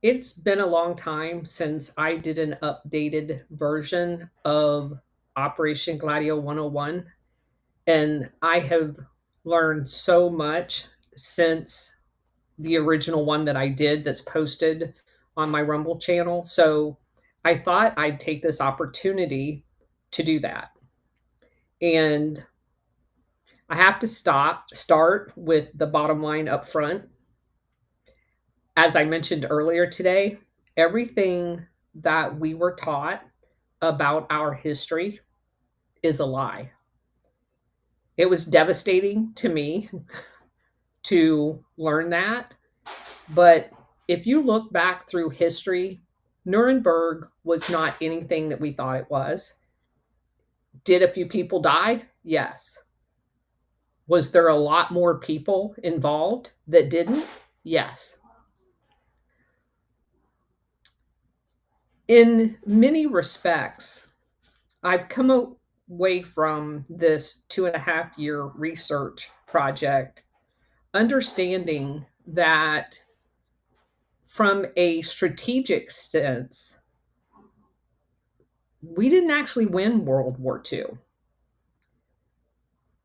It's been a long time since I did an updated version of Operation Gladio 101, and I have learned so much since the original one that I did that's posted on my Rumble channel. So I thought I'd take this opportunity to do that. And I have to start with the bottom line up front. As I mentioned earlier today, everything that we were taught about our history is a lie. It was devastating to me to learn that. But if you look back through history, Nuremberg was not anything that we thought it was. Did a few people die? Yes. Was there a lot more people involved that didn't? Yes. In many respects, I've come away from this 2.5 year research project understanding that from a strategic sense, we didn't actually win World War II.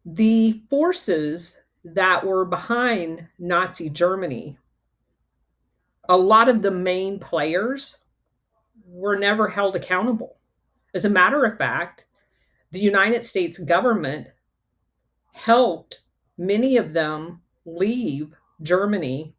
The forces that were behind Nazi Germany, a lot of the main players were never held accountable. As a matter of fact, the United States government helped many of them leave Germany.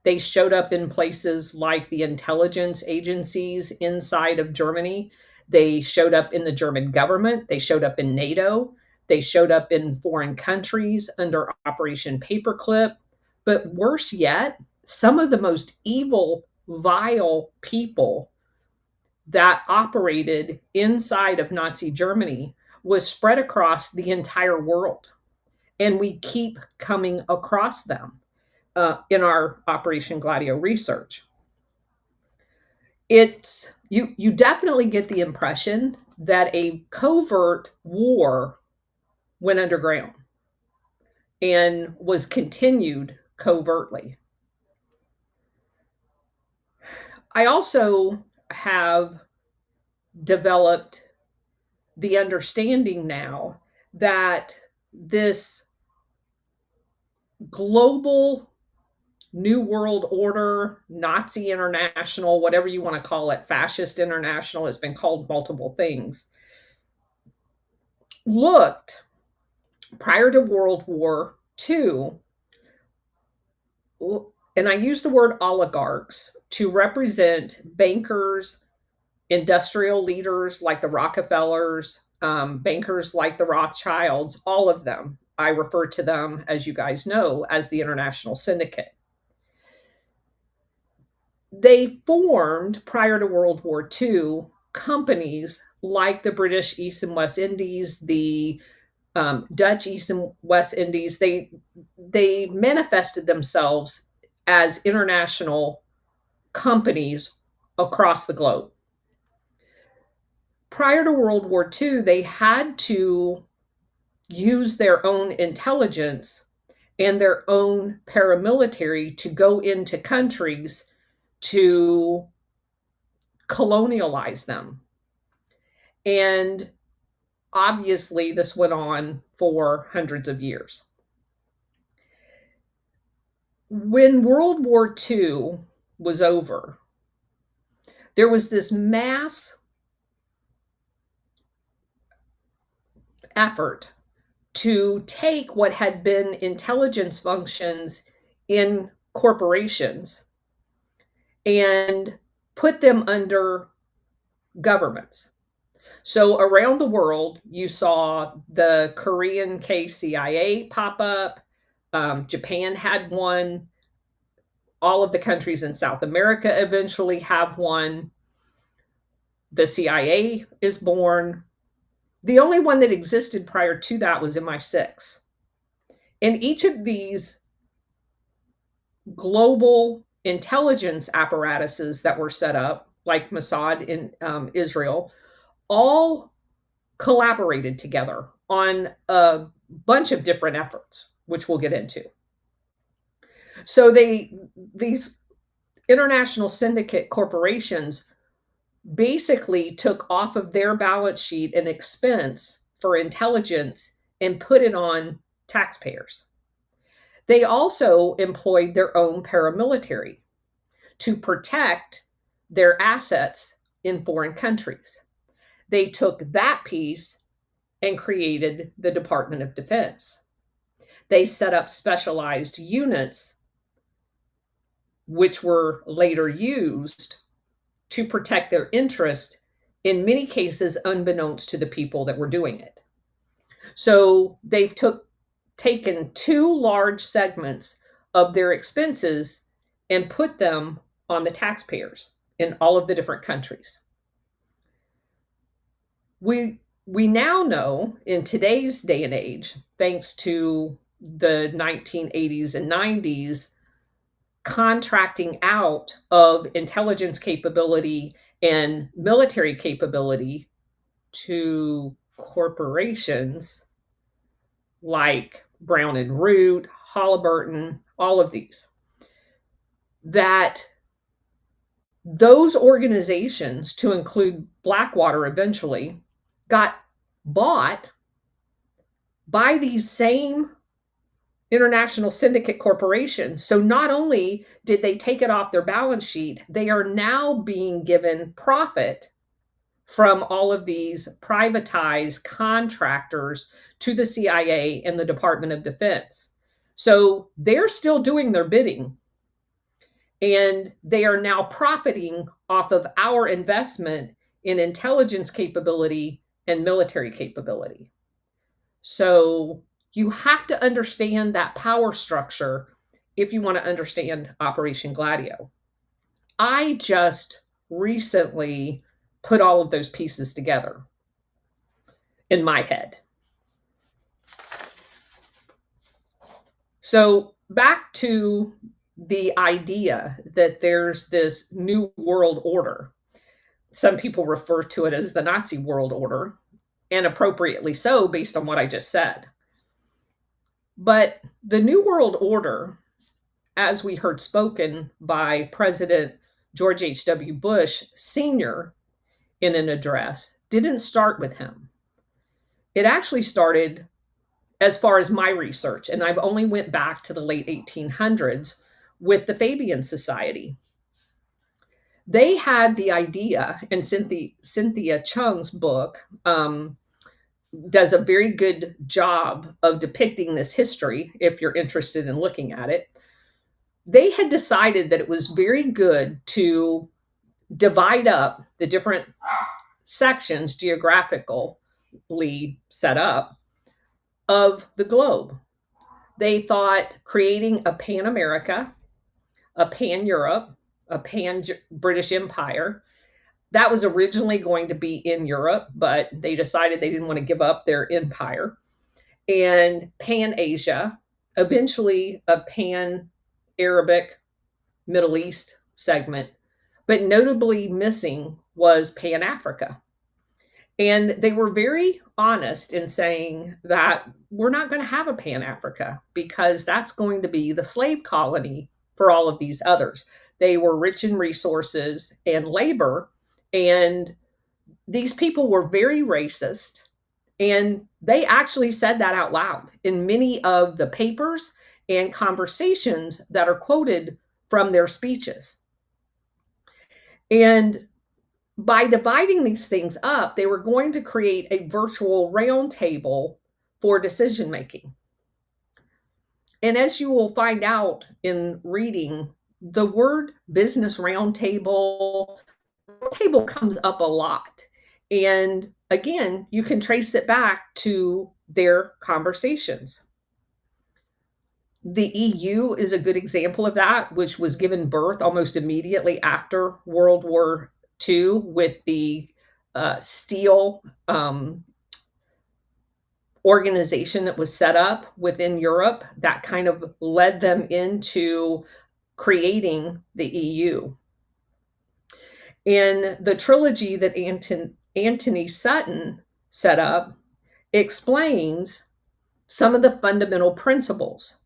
They showed up in places like the intelligence agencies inside of Germany. They showed up in the German government. They showed up in NATO. They showed up in foreign countries under Operation Paperclip. But worse yet, some of the most evil, vile people that operated inside of Nazi Germany was spread across the entire world. And we keep coming across them in our Operation Gladio research. You definitely get the impression that a covert war went underground and was continued covertly. I also have developed the understanding now that this global New World Order, Nazi International, whatever you want to call it, Fascist International, has been called multiple things, looked prior to World War II, and I use the word oligarchs to represent bankers, industrial leaders like the Rockefellers, bankers like the Rothschilds, all of them. I refer to them, as you guys know, as the international syndicate. They formed, prior to World War II, companies like the British East and West Indies, the Dutch East and West Indies. They manifested themselves as international companies across the globe. Prior to World War II, they had to use their own intelligence and their own paramilitary to go into countries to colonialize them. And obviously, this went on for hundreds of years. When World War II was over, there was this mass effort to take what had been intelligence functions in corporations and put them under governments. So around the world, you saw the Korean KCIA pop up. Japan had one. All of the countries in South America eventually have one. The CIA is born. The only one that existed prior to that was MI6. And each of these global intelligence apparatuses that were set up, like Mossad in Israel, all collaborated together on a bunch of different efforts, which we'll get into. So these international syndicate corporations basically took off of their balance sheet an expense for intelligence and put it on taxpayers. They also employed their own paramilitary to protect their assets in foreign countries. They took that piece and created the Department of Defense. They set up specialized units, which were later used to protect their interest, in many cases unbeknownst to the people that were doing it. So they've taken two large segments of their expenses and put them on the taxpayers in all of the different countries. We now know in today's day and age, thanks to the 1980s and 90s contracting out of intelligence capability and military capability to corporations like Brown and Root, Halliburton, all of these, that those organizations, to include Blackwater eventually, got bought by these same international syndicate corporations. So not only did they take it off their balance sheet, they are now being given profit from all of these privatized contractors to the CIA and the Department of Defense. So they're still doing their bidding, and they are now profiting off of our investment in intelligence capability and military capability. So you have to understand that power structure if you want to understand Operation Gladio. I just recently put all of those pieces together in my head. So back to the idea that there's this new world order. Some people refer to it as the Nazi world order, and appropriately so based on what I just said. But the New World Order, as we heard spoken by President George H.W. Bush Sr. in an address, didn't start with him. It actually started, as far as my research, and I've only went back to the late 1800s, with the Fabian Society. They had the idea, and Cynthia Chung's book does a very good job of depicting this history if you're interested in looking at it. They had decided that it was very good to divide up the different sections geographically set up of the globe. They thought creating a Pan-America, a Pan-Europe, a Pan-British Empire. That was originally going to be in Europe, but they decided they didn't want to give up their empire. And Pan-Asia, eventually a Pan-Arabic Middle East segment, but notably missing was Pan-Africa. And they were very honest in saying that we're not going to have a Pan-Africa because that's going to be the slave colony for all of these others. They were rich in resources and labor, and these people were very racist, and they actually said that out loud in many of the papers and conversations that are quoted from their speeches. And by dividing these things up, they were going to create a virtual roundtable for decision making. And as you will find out in reading, the word business roundtable comes up a lot. And again, you can trace it back to their conversations. The EU is a good example of that, which was given birth almost immediately after World War II with the steel organization that was set up within Europe that kind of led them into creating the EU. In the trilogy that Anthony Sutton set up, explains some of the fundamental principles.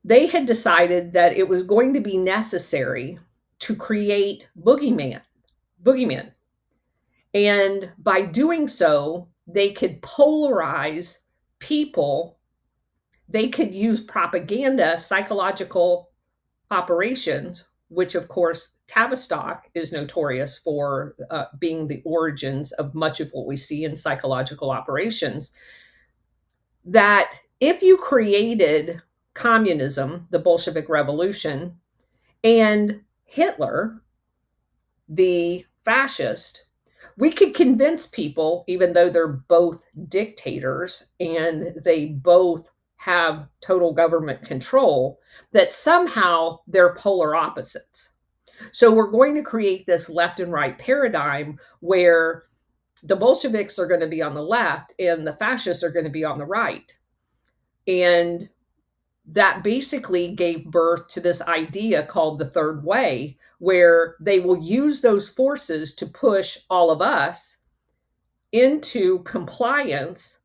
They had decided that it was going to be necessary to create boogeymen. And by doing so, they could polarize people. They could use propaganda, psychological operations, which of course Tavistock is notorious for being the origins of much of what we see in psychological operations. That if you created communism, the Bolshevik Revolution, and Hitler, the fascist, we could convince people, even though they're both dictators and they both have total government control, that somehow they're polar opposites. So we're going to create this left and right paradigm where the Bolsheviks are going to be on the left and the fascists are going to be on the right. And that basically gave birth to this idea called the third way, where they will use those forces to push all of us into compliance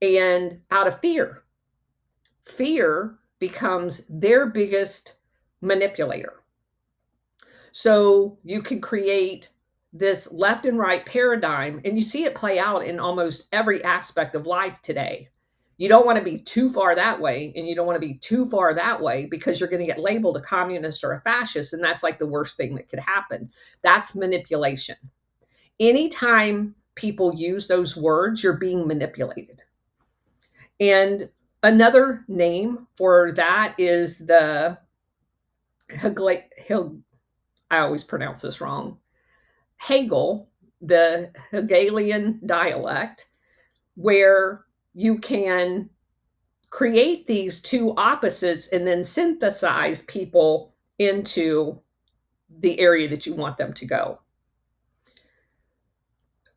and out of fear. Fear becomes their biggest manipulator. So you can create this left and right paradigm, and you see it play out in almost every aspect of life today. You don't want to be too far that way, and you don't want to be too far that way, because you're going to get labeled a communist or a fascist, and that's like the worst thing that could happen. That's manipulation. Anytime people use those words, you're being manipulated. And another name for that is the I always pronounce this wrong. Hegel, the Hegelian dialect, where you can create these two opposites and then synthesize people into the area that you want them to go.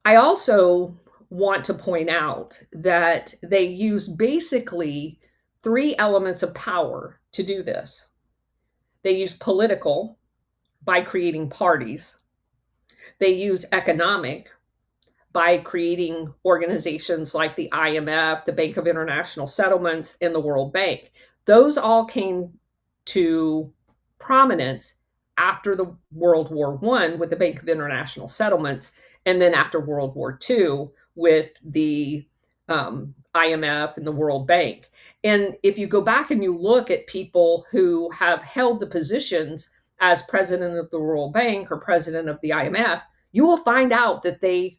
I also want to point out that they use basically three elements of power to do this. They use political by creating parties. They use economic by creating organizations like the IMF, the Bank of International Settlements, and the World Bank. Those all came to prominence after the World War I with the Bank of International Settlements, and then after World War II with the IMF and the World Bank. And if you go back and you look at people who have held the positions as president of the World Bank or president of the IMF, you will find out that they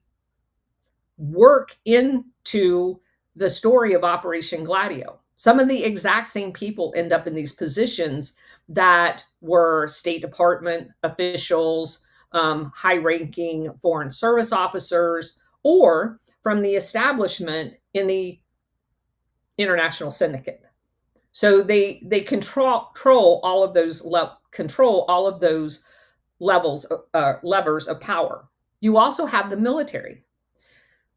work into the story of Operation Gladio. Some of the exact same people end up in these positions that were State Department officials, high-ranking foreign service officers, or from the establishment in the international syndicate. So they control all of those levels, levers of power. You also have the military.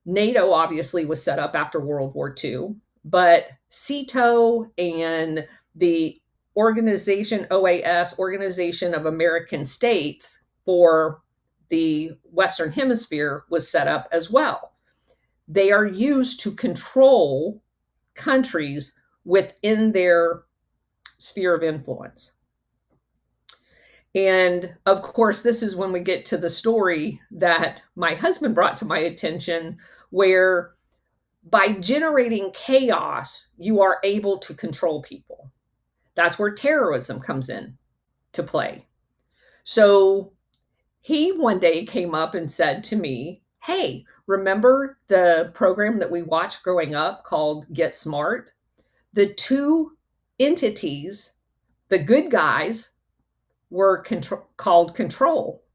NATO obviously was set up after World War II, but CETO and the organization OAS, Organization of American States for the Western Hemisphere, was set up as well. They are used to control countries within their sphere of influence. And of course, this is when we get to the story that my husband brought to my attention, where by generating chaos, you are able to control people. That's where terrorism comes in to play. So he one day came up and said to me, "Hey, remember the program that we watched growing up called Get Smart? The two entities, the good guys, were called control.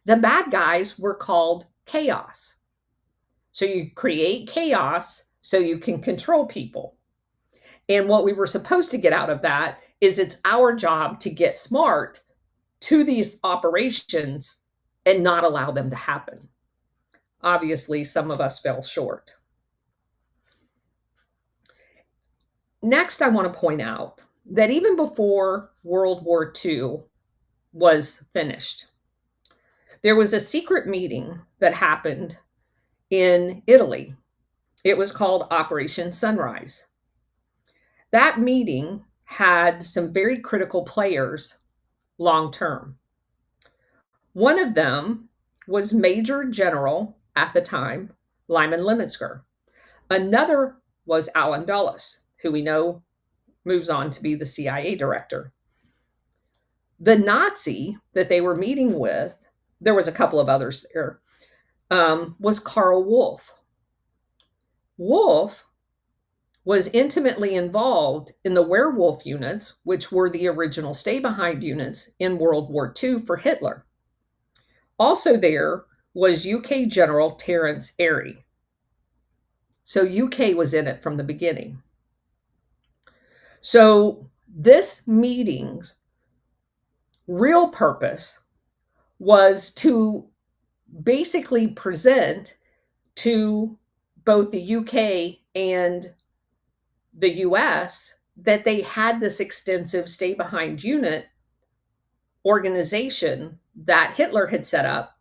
The bad guys were called chaos. So you create chaos so you can control people. And what we were supposed to get out of that is it's our job to get smart to these operations and not allow them to happen." Obviously, some of us fell short. Next, I want to point out that even before World War II was finished, there was a secret meeting that happened in Italy. It was called Operation Sunrise. That meeting had some very critical players long term. One of them was Major General at the time, Lyman Lemonsker. Another was Alan Dulles, who we know moves on to be the CIA director. The Nazi that they were meeting with, there was a couple of others there, was Karl Wolff. Wolff was intimately involved in the werewolf units, which were the original stay-behind units in World War II for Hitler. Also there was UK General Terence Airey. So UK was in it from the beginning. So this meeting's real purpose was to basically present to both the UK and the US that they had this extensive stay-behind unit organization that Hitler had set up,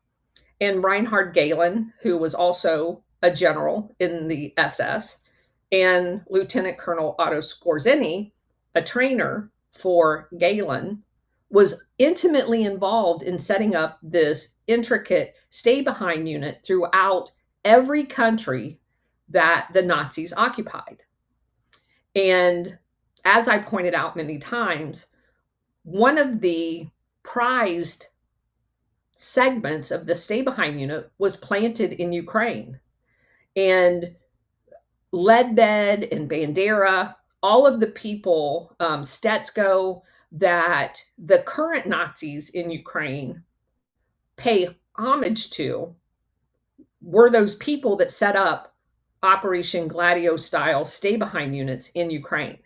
and Reinhard Gehlen, who was also a general in the SS, and Lieutenant Colonel Otto Skorzeny, a trainer for Gehlen, was intimately involved in setting up this intricate stay-behind unit throughout every country that the Nazis occupied. And as I pointed out many times, one of the prized segments of the stay-behind unit was planted in Ukraine. And Ledbed and Bandera, all of the people, Stetsko, that the current Nazis in Ukraine pay homage to, were those people that set up Operation Gladio style stay-behind units in Ukraine.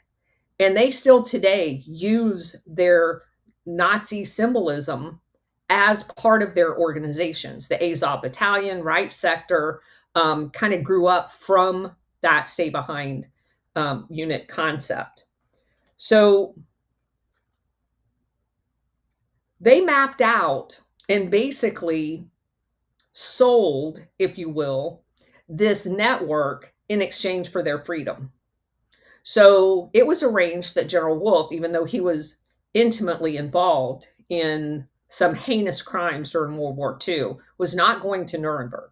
And they still today use their Nazi symbolism as part of their organizations. The Azov Battalion, Right Sector, kind of grew up from that stay-behind unit concept. So they mapped out and basically sold, if you will, this network in exchange for their freedom. So it was arranged that General Wolff, even though he was intimately involved in some heinous crimes during World War II, was not going to Nuremberg.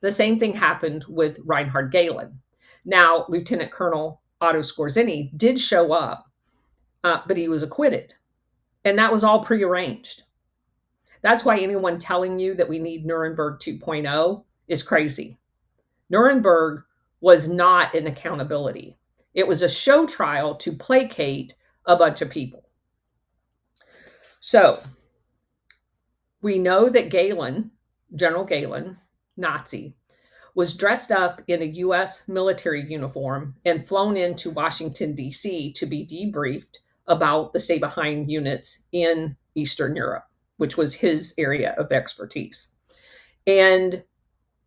The same thing happened with Reinhard Gehlen. Now, Lieutenant Colonel Otto Skorzeny did show up, but he was acquitted. And that was all prearranged. That's why anyone telling you that we need Nuremberg 2.0 is crazy. Nuremberg was not an accountability. It was a show trial to placate a bunch of people. So we know that Gehlen, General Gehlen, Nazi, was dressed up in a US military uniform and flown into Washington, D.C. to be debriefed about the stay-behind units in Eastern Europe, which was his area of expertise. And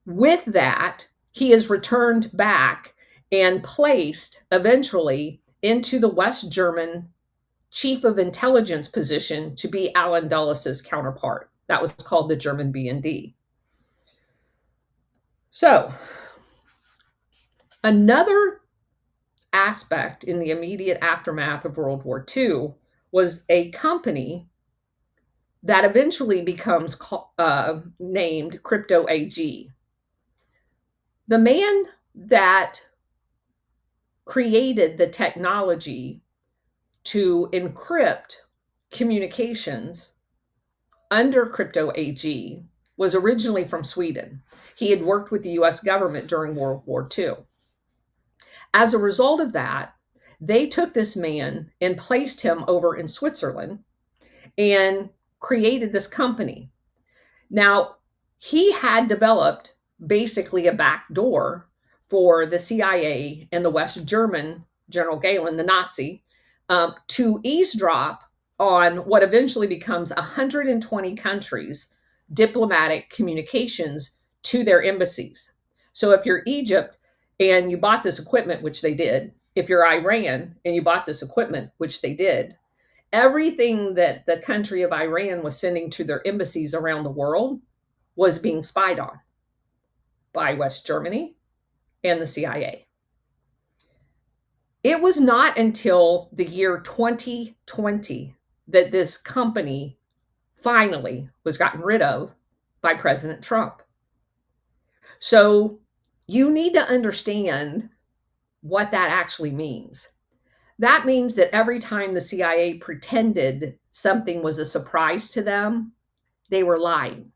with that, he is returned back and placed eventually into the West German chief of intelligence position to be Alan Dulles's counterpart. That was called the German BND. So another aspect in the immediate aftermath of World War II was a company that eventually becomes named Crypto AG. The man that created the technology to encrypt communications under Crypto AG was originally from Sweden. He had worked with the US government during World War II. As a result of that, they took this man and placed him over in Switzerland and created this company. Now, he had developed basically a backdoor for the CIA and the West German General Gehlen, the Nazi, to eavesdrop on what eventually becomes 120 countries' diplomatic communications to their embassies. So if you're Egypt and you bought this equipment, which they did, if you're Iran and you bought this equipment, which they did, everything that the country of Iran was sending to their embassies around the world was being spied on by West Germany and the CIA. It was not until the year 2020 that this company finally was gotten rid of by President Trump. So you need to understand what that actually means. That means that every time the CIA pretended something was a surprise to them, they were lying.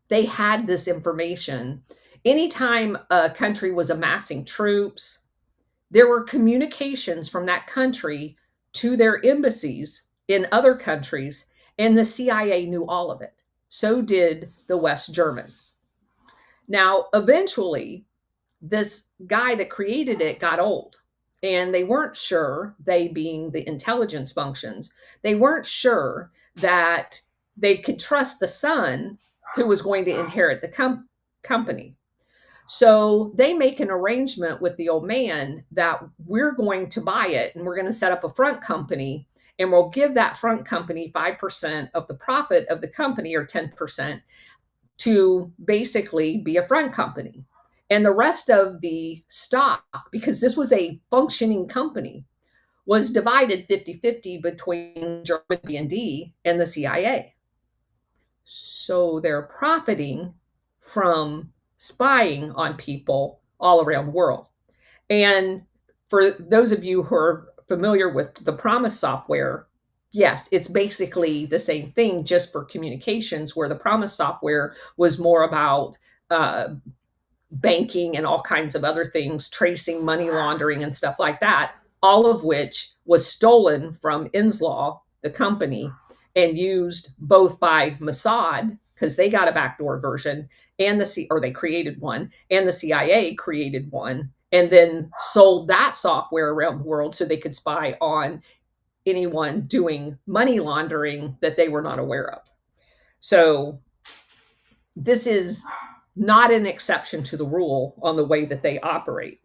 They had this information. Anytime a country was amassing troops, there were communications from that country to their embassies in other countries, and the CIA knew all of it. So did the West Germans. Now, eventually, this guy that created it got old, and they weren't sure, they being the intelligence functions, they weren't sure that they could trust the son who was going to inherit the company. So they make an arrangement with the old man that we're going to buy it and we're going to set up a front company, and we'll give that front company 5% of the profit of the company, or 10%, to basically be a front company. And the rest of the stock, because this was a functioning company, was divided 50-50 between German B&D and the CIA. So they're profiting from spying on people all around the world. And for those of you who are familiar with the Promise software, yes, it's basically the same thing, just for communications, where the Promise software was more about banking and all kinds of other things, tracing money laundering and stuff like that, all of which was stolen from Inslaw, the company, and used both by Mossad, because they got a backdoor version, and they created one, and the CIA created one, and then sold that software around the world so they could spy on anyone doing money laundering that they were not aware of. So this is not an exception to the rule on the way that they operate.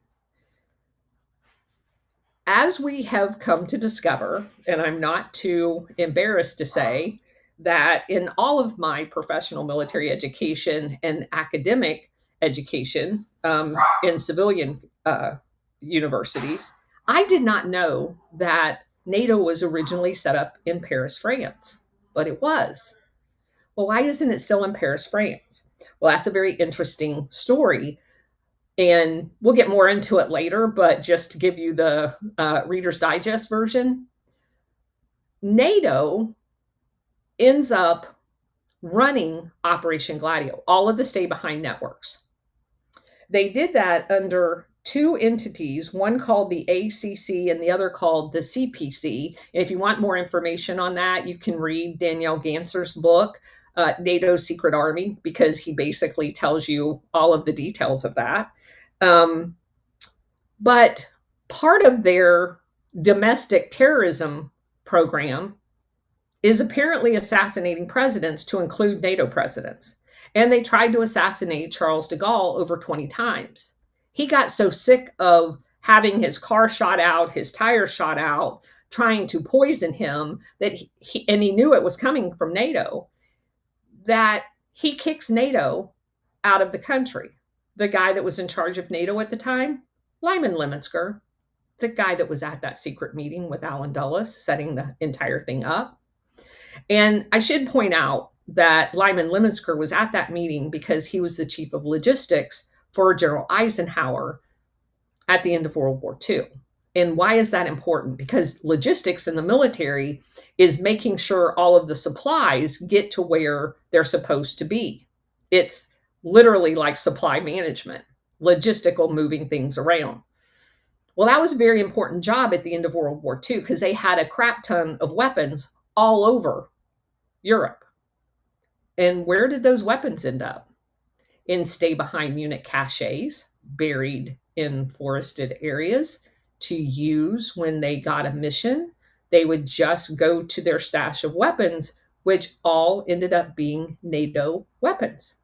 As we have come to discover, and I'm not too embarrassed to say, that in all of my professional military education and academic education in civilian universities, I did not know that NATO was originally set up in Paris, France, but it was. Well, why isn't it still in Paris, France? Well, that's a very interesting story, and we'll get more into it later, but just to give you the Reader's Digest version, NATO ends up running Operation Gladio, all of the stay-behind networks. They did that under two entities, one called the ACC and the other called the CPC. And if you want more information on that, you can read Danielle Ganser's book, NATO's Secret Army, because he basically tells you all of the details of that. But part of their domestic terrorism program is apparently assassinating presidents, to include NATO presidents. And they tried to assassinate Charles de Gaulle over 20 times. He got so sick of having his car shot out, his tires shot out, trying to poison him, that he knew it was coming from NATO, that he kicks NATO out of the country. The guy that was in charge of NATO at the time, Lyman Leminsker, the guy that was at that secret meeting with Alan Dulles, setting the entire thing up. And I should point out that Lyman Leminsker was at that meeting because he was the chief of logistics for General Eisenhower at the end of World War II. And why is that important? Because logistics in the military is making sure all of the supplies get to where they're supposed to be. It's literally like supply management, logistical moving things around. Well, that was a very important job at the end of World War II because they had a crap ton of weapons all over Europe. And where did those weapons end up? In stay-behind unit caches, buried in forested areas to use when they got a mission. They would just go to their stash of weapons, which all ended up being NATO weapons.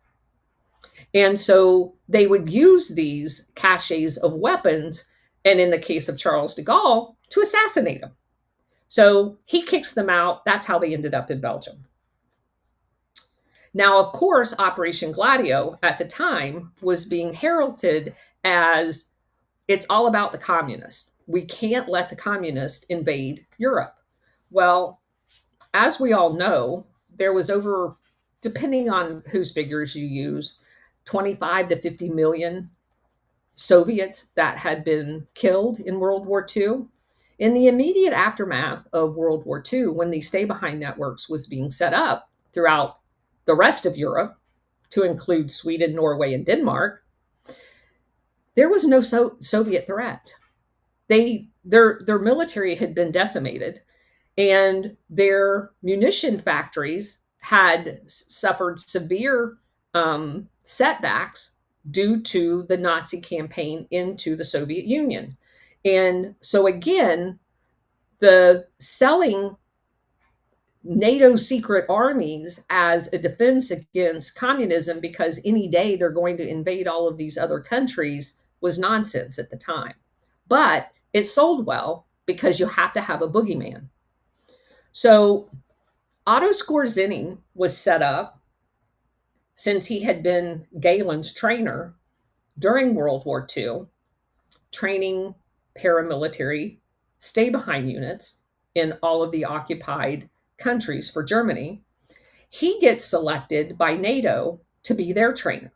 And so they would use these caches of weapons, and in the case of Charles de Gaulle, to assassinate him. So he kicks them out. That's how they ended up in Belgium. Now, of course, Operation Gladio at the time was being heralded as it's all about the communists. We can't let the communists invade Europe. Well, as we all know, there was over, depending on whose figures you use, 25 to 50 million Soviets that had been killed in World War II. In the immediate aftermath of World War II, when the stay behind networks was being set up throughout the rest of Europe, to include Sweden, Norway, and Denmark, there was no Soviet threat. Their military had been decimated, and their munition factories had suffered severe setbacks due to the Nazi campaign into the Soviet Union. And so again, the selling NATO secret armies as a defense against communism, because any day they're going to invade all of these other countries, was nonsense at the time. But it sold well because you have to have a boogeyman. So Otto Skorzeny was set up, since he had been Galen's trainer during World War II, training paramilitary stay-behind units in all of the occupied countries for Germany. He gets selected by NATO to be their trainer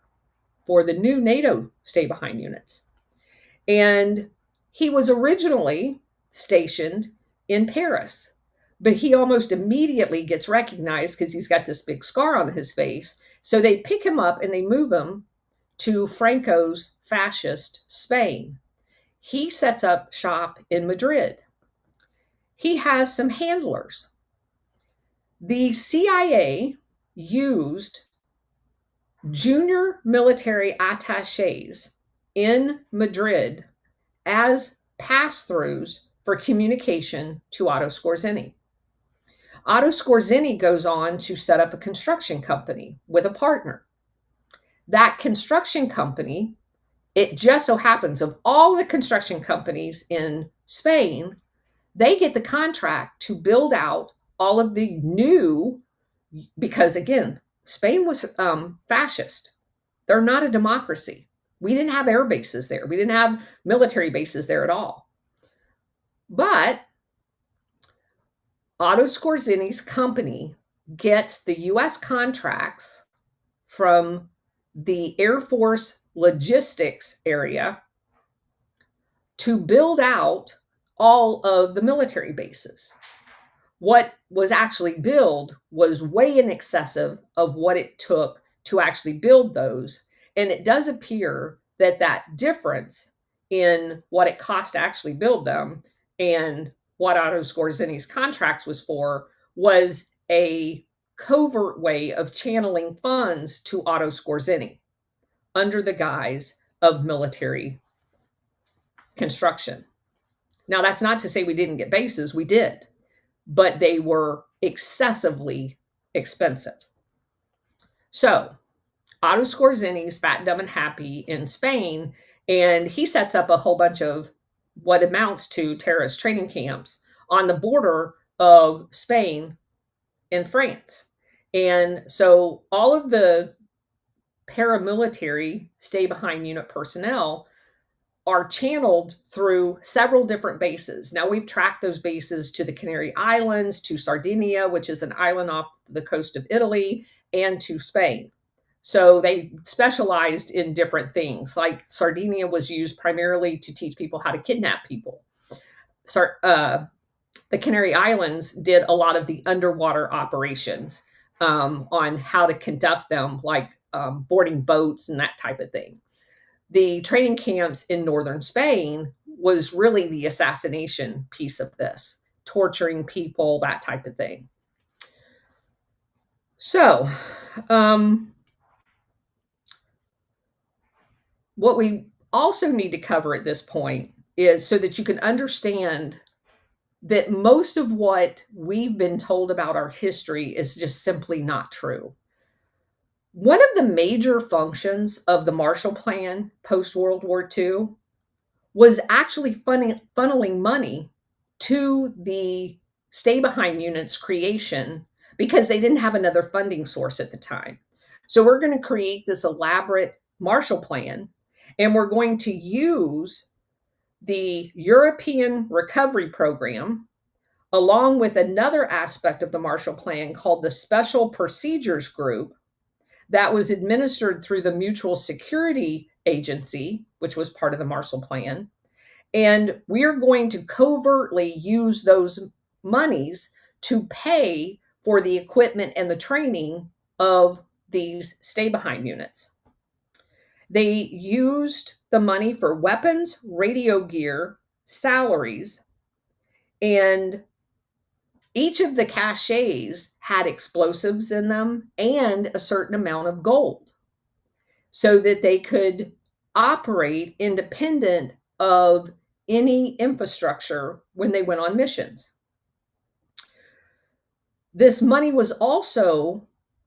for the new NATO stay-behind units. And he was originally stationed in Paris, but he almost immediately gets recognized because he's got this big scar on his face. So they pick him up and they move him to Franco's fascist Spain. He sets up shop in Madrid. He has some handlers. The CIA used junior military attaches in Madrid as pass-throughs for communication to Otto Skorzeny. Otto Skorzeny goes on to set up a construction company with a partner. That construction company, it just so happens, of all the construction companies in Spain, they get the contract to build out all of the new, because again, Spain was fascist. They're not a democracy. We didn't have air bases there. We didn't have military bases there at all. But Otto Skorzeny's company gets the US contracts from the Air Force logistics area to build out all of the military bases. What was actually built was way in excessive of what it took to actually build those. And it does appear that that difference in what it cost to actually build them and what Otto Skorzeny's contracts was for was a covert way of channeling funds to Otto Skorzeny under the guise of military construction. Now, that's not to say we didn't get bases. We did, but they were excessively expensive. So Otto Skorzeny's fat, dumb, and happy in Spain, and he sets up a whole bunch of what amounts to terrorist training camps on the border of Spain and France. And so all of the paramilitary stay-behind unit personnel are channeled through several different bases. Now, we've tracked those bases to the Canary Islands, to Sardinia, which is an island off the coast of Italy, and to Spain. So they specialized in different things. Like Sardinia was used primarily to teach people how to kidnap people. The Canary Islands did a lot of the underwater operations on how to conduct them, like boarding boats and that type of thing. The training camps in northern Spain was really the assassination piece of this, torturing people, that type of thing. So, what we also need to cover at this point is so that you can understand that most of what we've been told about our history is just simply not true. One of the major functions of the Marshall Plan post-World War II was actually funneling money to the stay-behind units creation because they didn't have another funding source at the time. So we're going to create this elaborate Marshall Plan, and we're going to use the European Recovery Program, along with another aspect of the Marshall Plan called the Special Procedures Group, that was administered through the Mutual Security Agency, which was part of the Marshall Plan. And we're going to covertly use those monies to pay for the equipment and the training of these stay-behind units. They used the money for weapons, radio gear, salaries, and each of the caches had explosives in them and a certain amount of gold so that they could operate independent of any infrastructure when they went on missions. This money was also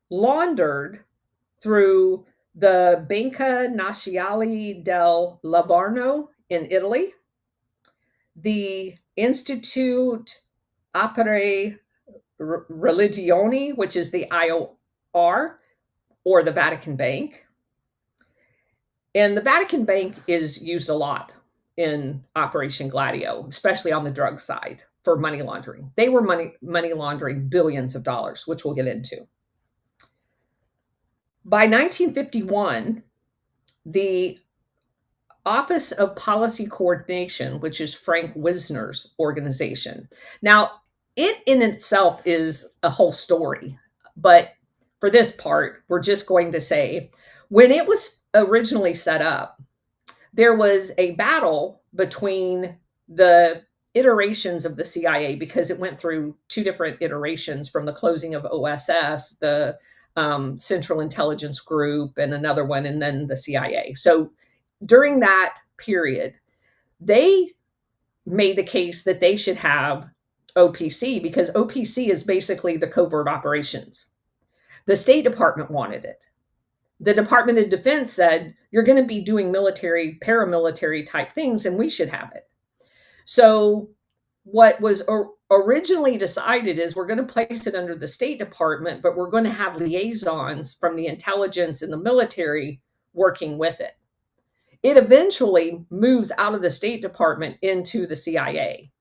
laundered through the Banca Nazionale del Livorno in Italy, the Institute Opere Religioni, which is the IOR, or the Vatican Bank. And the Vatican Bank is used a lot in Operation Gladio, especially on the drug side for money laundering. They were money laundering billions of dollars, which we'll get into. By 1951, the Office of Policy Coordination, which is Frank Wisner's organization. Now, it in itself is a whole story, but for this part, we're just going to say, when it was originally set up, there was a battle between the iterations of the CIA because it went through two different iterations from the closing of OSS, the Central Intelligence Group, and another one, and then the CIA. So during that period, they made the case that they should have OPC because OPC is basically the covert operations. The State Department wanted it. The Department of Defense said, you're going to be doing military, paramilitary type things, and we should have it. So what was originally decided is we're going to place it under the State Department, but we're going to have liaisons from the intelligence and the military working with it. It eventually moves out of the State Department into the CIA.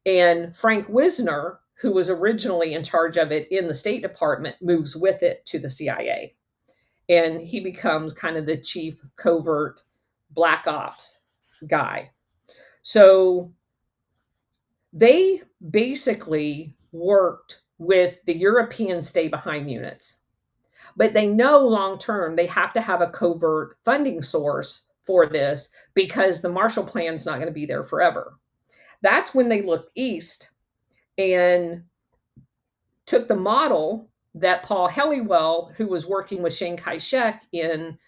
And Frank Wisner, who was originally in charge of it in the State Department, moves with it to the CIA. And he becomes kind of the chief covert black ops guy. So they basically worked with the European stay-behind units. But they know long-term they have to have a covert funding source for this because the Marshall Plan is not going to be there forever. That's when they looked east and took the model that Paul Helliwell, who was working with Chiang Kai-shek in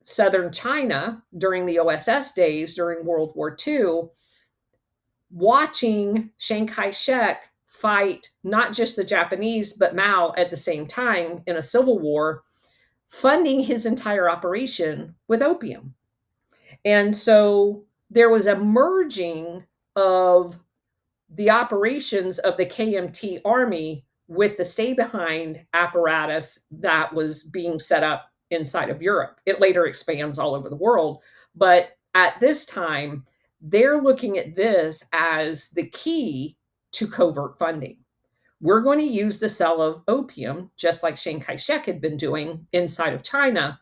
southern China during the OSS days during World War II, watching Chiang Kai-shek fight not just the Japanese, but Mao at the same time in a civil war, funding his entire operation with opium. And so there was a merging of the operations of the KMT army with the stay-behind apparatus that was being set up inside of Europe. It later expands all over the world. But at this time, they're looking at this as the key to covert funding. We're going to use the sale of opium, just like Chiang Kai-shek had been doing inside of China,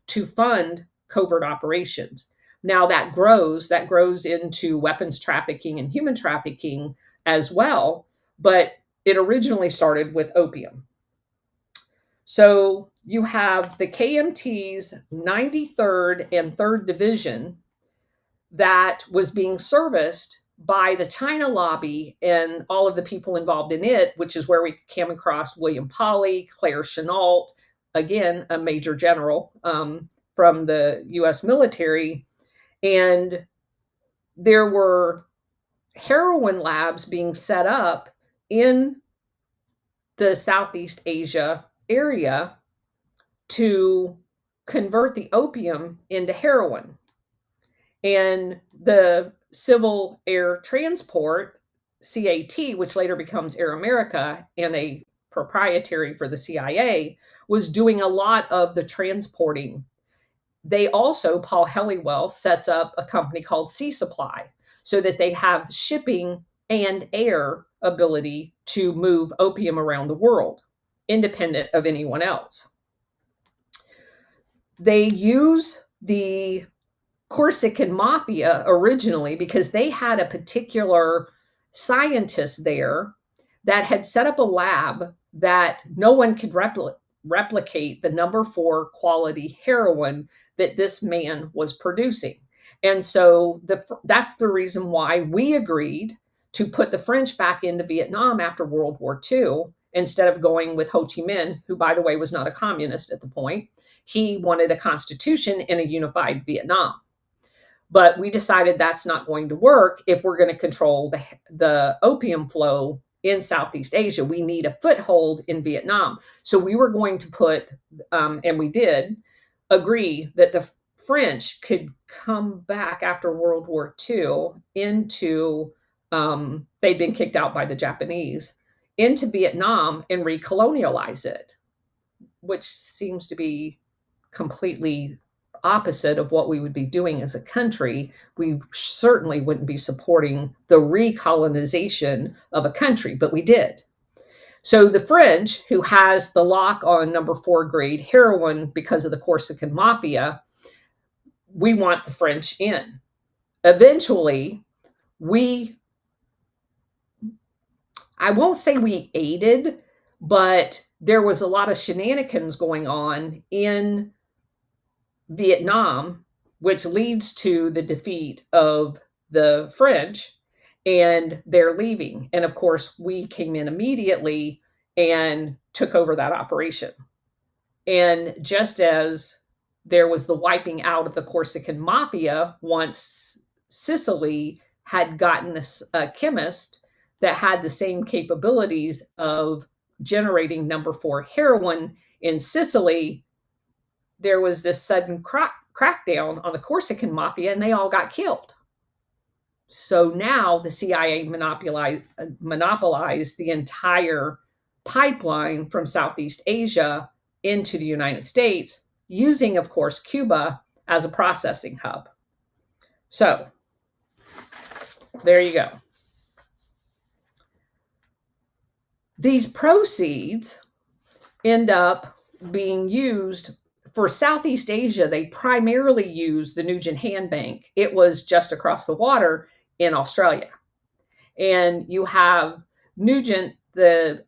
to fund covert operations. Now that grows into weapons trafficking and human trafficking as well, but it originally started with opium. So you have the KMT's 93rd and 3rd Division that was being serviced by the China lobby and all of the people involved in it, which is where we came across William Pauly, Claire Chennault, again, a major general from the US military. And there were heroin labs being set up in the Southeast Asia area to convert the opium into heroin. And the Civil Air Transport, CAT, which later becomes Air America and a proprietary for the CIA, was doing a lot of the transporting. They also, Paul Helliwell sets up a company called Sea Supply. so that they have shipping and air ability to move opium around the world, independent of anyone else. They use the Corsican mafia originally because they had a particular scientist there that had set up a lab that no one could replicate the number 4 quality heroin that this man was producing. And so that's the reason why we agreed to put the French back into Vietnam after World War II instead of going with Ho Chi Minh, who, by the way, was not a communist at the point. He wanted a constitution in a unified Vietnam. But we decided that's not going to work if we're going to control the opium flow in Southeast Asia. We need a foothold in Vietnam. So we were going to put, and we did, agree that the French could come back after World War II into, they'd been kicked out by the Japanese, into Vietnam and recolonialize it, which seems to be completely opposite of what we would be doing as a country. We certainly wouldn't be supporting the recolonization of a country, but we did. So the French, who has the lock on number 4 grade heroin because of the Corsican mafia, we want the French in. Eventually, I won't say we aided, but there was a lot of shenanigans going on in Vietnam, which leads to the defeat of the French, and they're leaving. And of course, we came in immediately and took over that operation. And just as there was the wiping out of the Corsican mafia, once Sicily had gotten a chemist that had the same capabilities of generating number 4 heroin in Sicily, there was this sudden crackdown on the Corsican mafia, and they all got killed. So now the CIA monopolized the entire pipeline from Southeast Asia into the United States, using, of course, Cuba as a processing hub. So there you go. These proceeds end up being used for Southeast Asia. They primarily used the Nugent Hand Bank. It was just across the water in Australia. And you have Nugent, the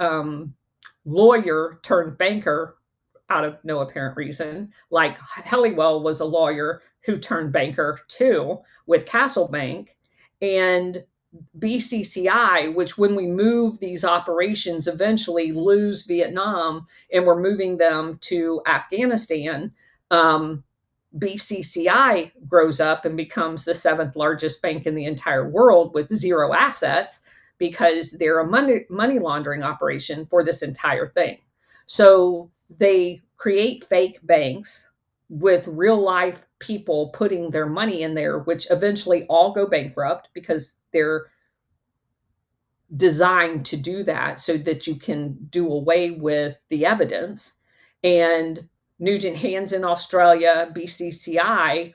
lawyer turned banker, out of no apparent reason, like Helliwell was a lawyer who turned banker too with Castle Bank. And BCCI, which when we move these operations eventually lose Vietnam and we're moving them to Afghanistan, BCCI grows up and becomes the 7th largest bank in the entire world with 0 assets because they're a money laundering operation for this entire thing. So they create fake banks with real life people putting their money in there, which eventually all go bankrupt because they're designed to do that so that you can do away with the evidence. And Nugent Hands in Australia, BCCI,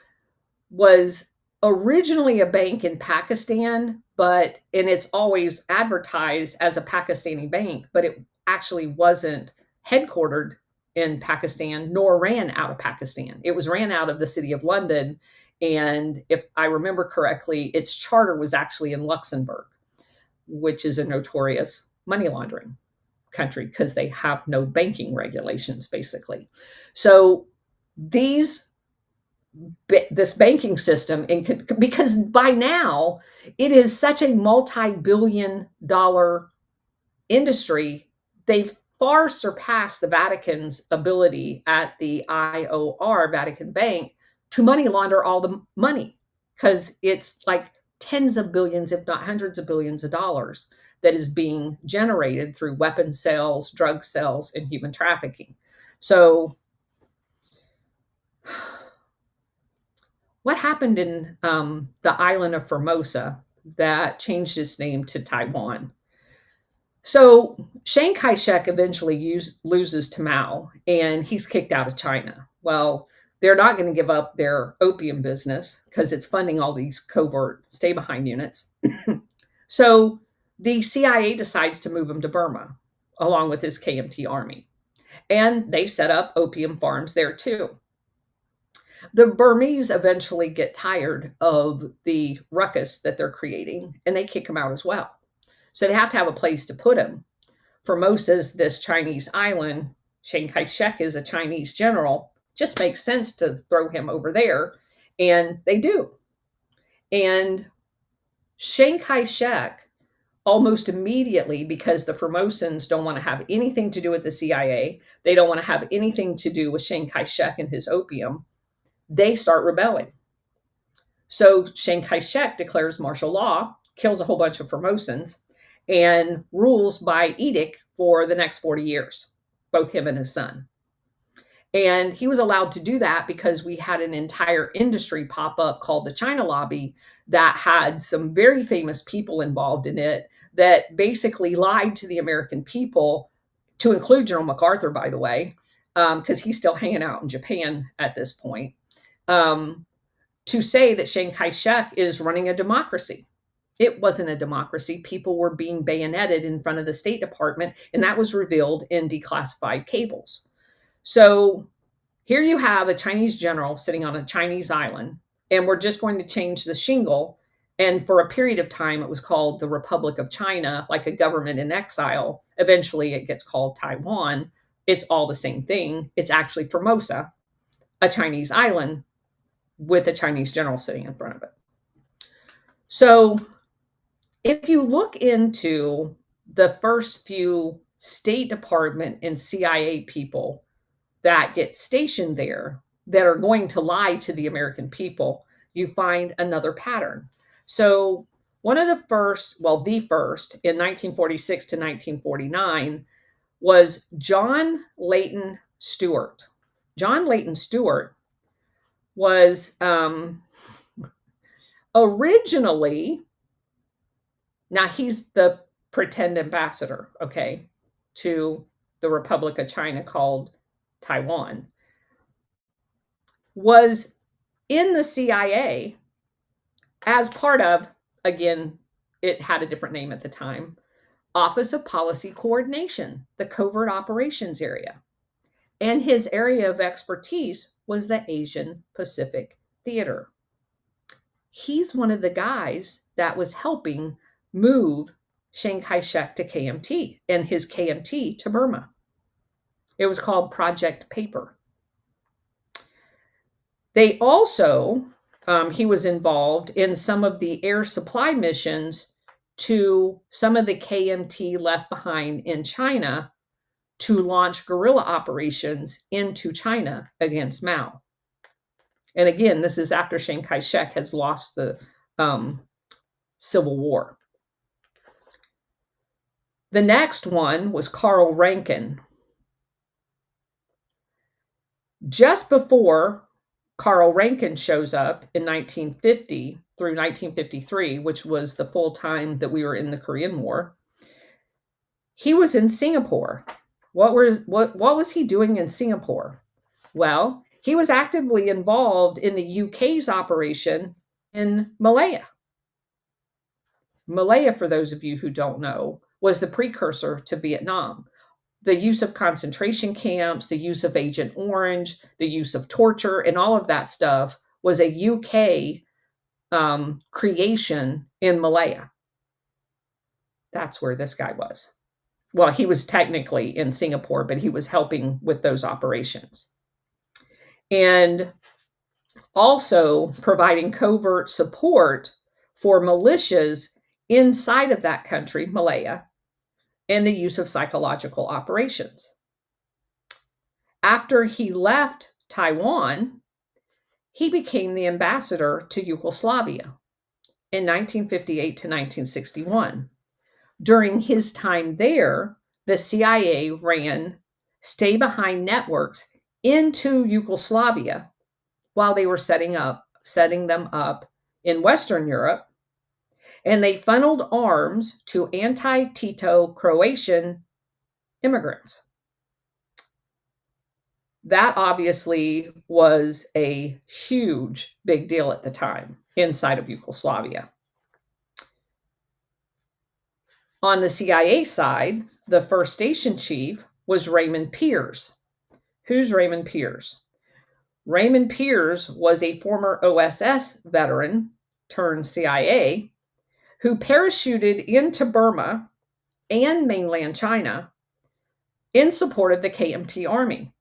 was originally a bank in Pakistan, and it's always advertised as a Pakistani bank, but it actually wasn't headquartered in Pakistan, nor ran out of Pakistan. It was ran out of the city of London. And if I remember correctly, its charter was actually in Luxembourg, which is a notorious money laundering country because they have no banking regulations, basically. So this banking system, because by now it is such a multi-billion-dollar industry, they've far surpassed the Vatican's ability at the IOR, Vatican Bank, to money launder all the money, because it's like tens of billions, if not hundreds of billions of dollars that is being generated through weapons sales, drug sales, and human trafficking. So what happened in the island of Formosa that changed its name to Taiwan? So Chiang Kai-shek eventually loses to Mao, and he's kicked out of China. Well, They're not going to give up their opium business because it's funding all these covert stay behind units. So the CIA decides to move him to Burma along with his KMT army. And they set up opium farms there too. The Burmese eventually get tired of the ruckus that they're creating and they kick him out as well. So they have to have a place to put him. Formosa's this Chinese island. Chiang Kai shek is a Chinese general. Just makes sense to throw him over there. And they do. And Chiang Kai shek almost immediately, because the Formosans don't want to have anything to do with the CIA, they don't want to have anything to do with Chiang Kai shek and his opium, they start rebelling. So Chiang Kai shek declares martial law, kills a whole bunch of Formosans, and rules by edict for the next 40 years, both him and his son. And he was allowed to do that because we had an entire industry pop up called the China Lobby that had some very famous people involved in it that basically lied to the American people, to include General MacArthur, by the way, because he's still hanging out in Japan at this point, to say that Chiang Kai shek is running a democracy. It wasn't a democracy. People were being bayoneted in front of the State Department, and that was revealed in declassified cables. So here you have a Chinese general sitting on a Chinese island, and we're just going to change the shingle. And for a period of time, it was called the Republic of China, like a government in exile. Eventually, it gets called Taiwan. It's all the same thing. It's actually Formosa, a Chinese island with a Chinese general sitting in front of it. So if you look into the first few State Department and CIA people that get stationed there that are going to lie to the American people, you find another pattern. So one of the first, well, the first in 1946 to 1949 was John Leighton Stewart. John Leighton Stewart was originally, now he's the pretend ambassador, okay, to the Republic of China called Taiwan, was in the CIA as part of, again, it had a different name at the time, Office of Policy Coordination, the covert operations area. And his area of expertise was the Asian Pacific Theater. He's one of the guys that was helping move Chiang Kai shek to KMT and his KMT to Burma. It was called Project Paper. They also, he was involved in some of the air supply missions to some of the KMT left behind in China to launch guerrilla operations into China against Mao. And again, this is after Chiang Kai shek has lost the Civil War. The next one was Karl Rankine. Just before Karl Rankine shows up in 1950 through 1953, which was the full time that we were in the Korean War, he was in Singapore. What was he doing in Singapore? Well, he was actively involved in the UK's operation in Malaya. Malaya, for those of you who don't know, was the precursor to Vietnam. The use of concentration camps, the use of Agent Orange, the use of torture, and all of that stuff was a UK creation in Malaya. That's where this guy was. Well, he was technically in Singapore, but he was helping with those operations. And also providing covert support for militias inside of that country, Malaya, and the use of psychological operations. After he left Taiwan, he became the ambassador to Yugoslavia in 1958 to 1961. During his time there, the CIA ran stay-behind networks into Yugoslavia while they were setting them up in Western Europe, and they funneled arms to anti-Tito Croatian immigrants. that obviously was a huge big deal at the time inside of Yugoslavia. On the CIA side, the first station chief was Raymond Pearce. Who's Raymond Pearce? Raymond Pearce was a former OSS veteran turned CIA who parachuted into Burma and mainland China in support of the KMT Army.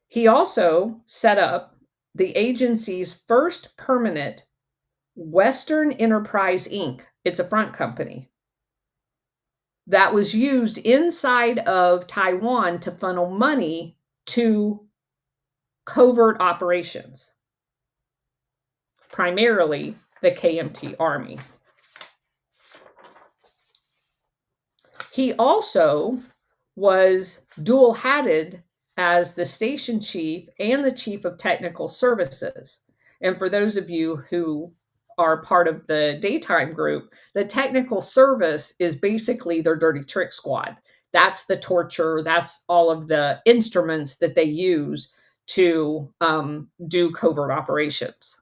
He also set up the agency's first permanent Western Enterprise Inc. It's a front company that was used inside of Taiwan to funnel money to covert operations, primarily the KMT Army. He also was dual-hatted as the station chief and the chief of technical services. And for those of you who are part of the daytime group, the technical service is basically their dirty trick squad. That's the torture, that's all of the instruments that they use to do covert operations.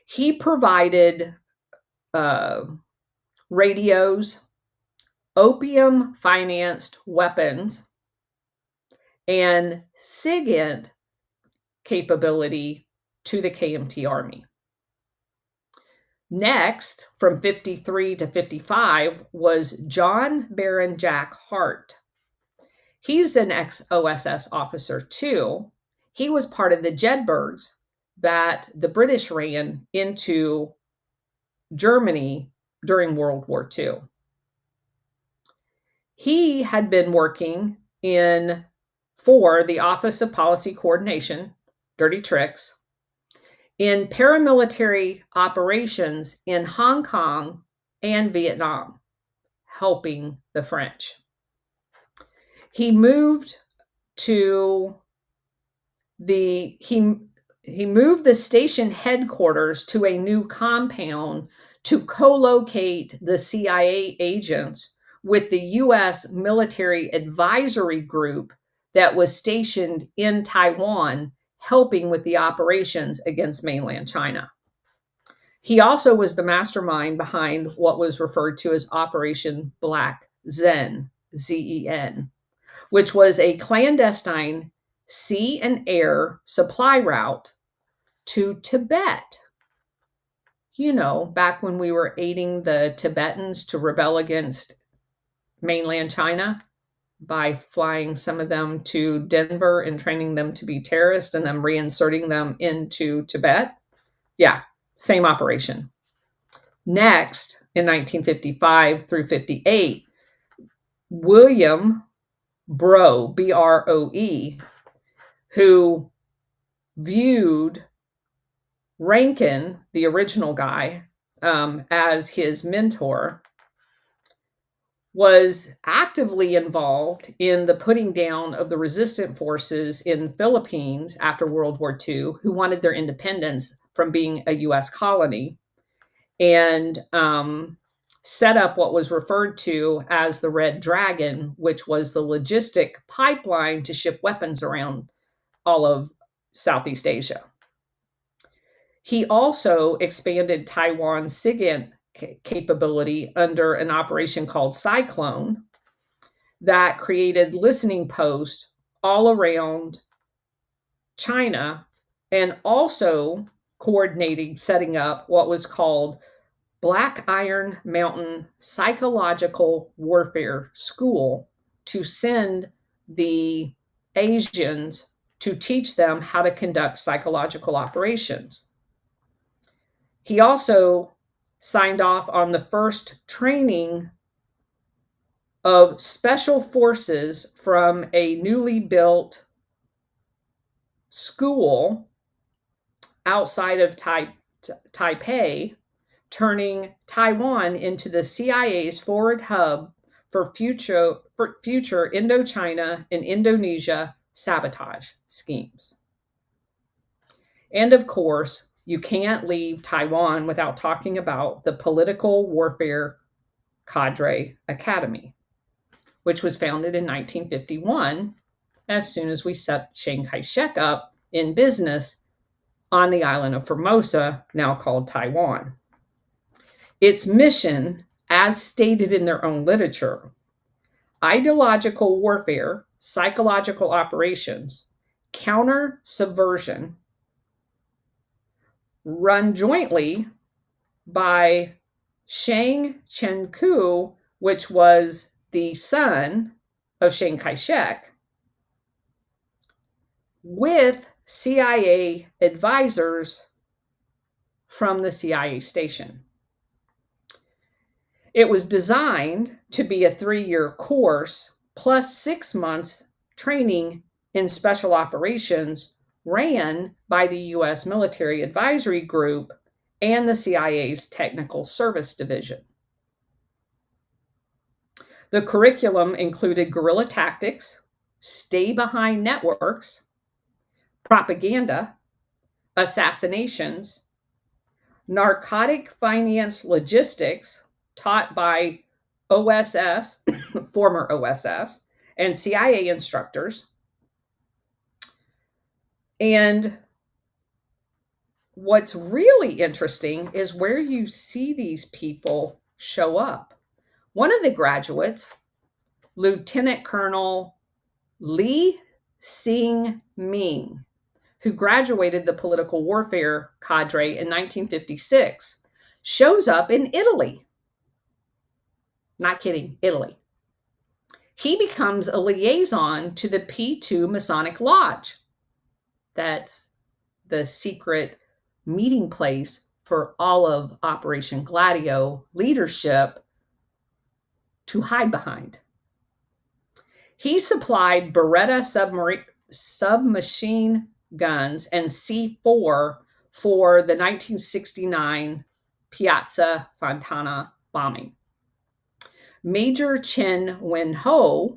He provided radios, opium-financed weapons, and SIGINT capability to the KMT Army. Next, from 53 to 55, was John Baron Jack Hart. He's an ex-OSS officer too. He was part of the Jedburghs that the British ran into Germany during World War II. He had been working for the Office of Policy Coordination, dirty tricks, in paramilitary operations in Hong Kong and Vietnam, helping the French. He moved to he moved the station headquarters to a new compound to co-locate the CIA agents with the U.S. military advisory group that was stationed in Taiwan, helping with the operations against mainland China. He also was the mastermind behind what was referred to as Operation Black Zen, Z-E-N, which was a clandestine sea and air supply route to Tibet. You know, back when we were aiding the Tibetans to rebel against mainland China by flying some of them to Denver and training them to be terrorists and then reinserting them into Tibet. Yeah, same operation. Next, in 1955 through 58, William Broe, B-R-O-E, who viewed Rankin, the original guy, as his mentor, was actively involved in the putting down of the resistant forces in Philippines after World War II, who wanted their independence from being a U.S. colony, and set up what was referred to as the Red Dragon, which was the logistic pipeline to ship weapons around all of Southeast Asia. He also expanded Taiwan's SIGINT capability under an operation called Cyclone that created listening posts all around China, and also coordinating setting up what was called Black Iron Mountain Psychological Warfare School to send the Asians to teach them how to conduct psychological operations. He also signed off on the first training of special forces from a newly built school outside of Taipei, turning Taiwan into the CIA's forward hub for future Indochina and Indonesia sabotage schemes. And of course, you can't leave Taiwan without talking about the Political Warfare Cadre Academy, which was founded in 1951 as soon as we set Chiang Kai-shek up in business on the island of Formosa, now called Taiwan. Its mission, as stated in their own literature, ideological warfare, psychological operations, counter subversion, run jointly by Chiang Cheng-kuo, which was the son of Chiang Kai-shek, with CIA advisors from the CIA station. It was designed to be a 3-year course plus 6 months training in special operations ran by the U.S. Military Advisory Group and the CIA's Technical Service Division. The curriculum included guerrilla tactics, stay-behind networks, propaganda, assassinations, narcotic finance logistics, taught by OSS, former OSS, and CIA instructors. And what's really interesting is where you see these people show up. One of the graduates, Lieutenant Colonel Lee Sing-ming, who graduated the political warfare cadre in 1956, shows up in Italy. Not kidding, Italy. He becomes a liaison to the P2 Masonic Lodge. That's the secret meeting place for all of Operation Gladio leadership to hide behind. He supplied Beretta submachine guns and C4 for the 1969 Piazza Fontana bombing. Major Chen Wen-ho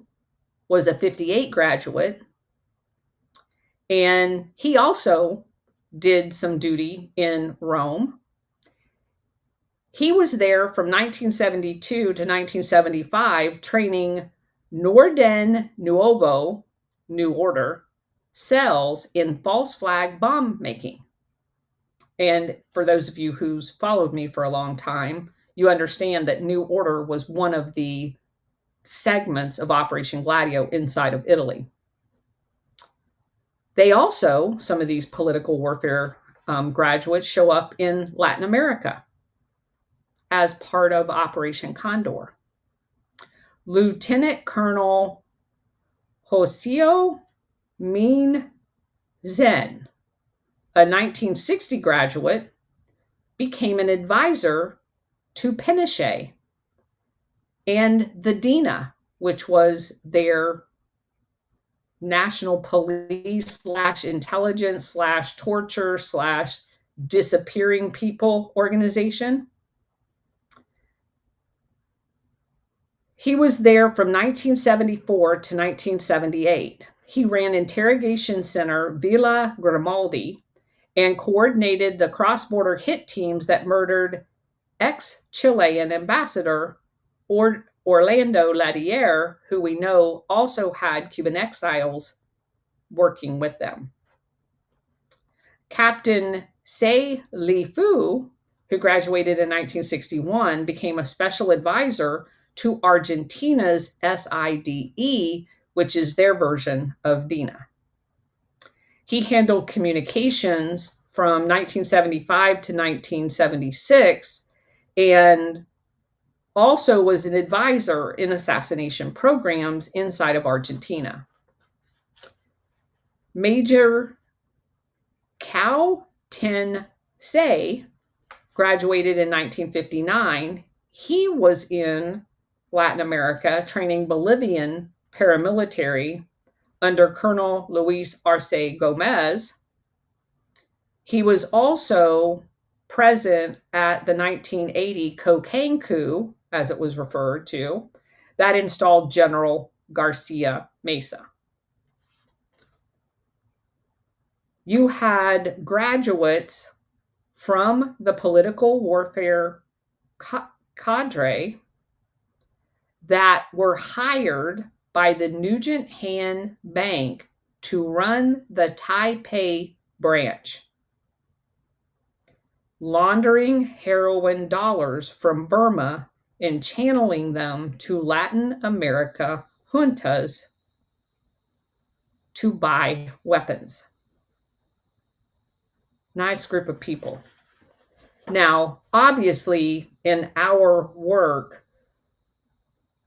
was a 58 graduate, and he also did some duty in Rome. He was there from 1972 to 1975 training Norden Nuovo, New Order, cells in false flag bomb making. And for those of you who's followed me for a long time, you understand that New Order was one of the segments of Operation Gladio inside of Italy. They also, some of these political warfare graduates, show up in Latin America as part of Operation Condor. Lieutenant Colonel Hoseo Min Zen, a 1960 graduate, became an advisor to Pinochet and the DINA, which was their national police / intelligence / torture / disappearing people organization. He was there from 1974 to 1978. He ran Interrogation Center Villa Grimaldi and coordinated the cross-border hit teams that murdered ex-Chilean ambassador Orlando Ladier, who we know also had Cuban exiles working with them. Captain Sei Li Fu, who graduated in 1961, became a special advisor to Argentina's SIDE, which is their version of DINA. He handled communications from 1975 to 1976 and also was an advisor in assassination programs inside of Argentina. Major Cao Ten-sei graduated in 1959. He was in Latin America training Bolivian paramilitary under Colonel Luis Arce Gomez. He was also present at the 1980 cocaine coup, as it was referred to, that installed General Garcia Mesa. You had graduates from the political warfare cadre that were hired by the Nugent Han Bank to run the Taipei branch, laundering heroin dollars from Burma and channeling them to Latin America juntas to buy weapons. Nice group of people. Now, obviously, in our work,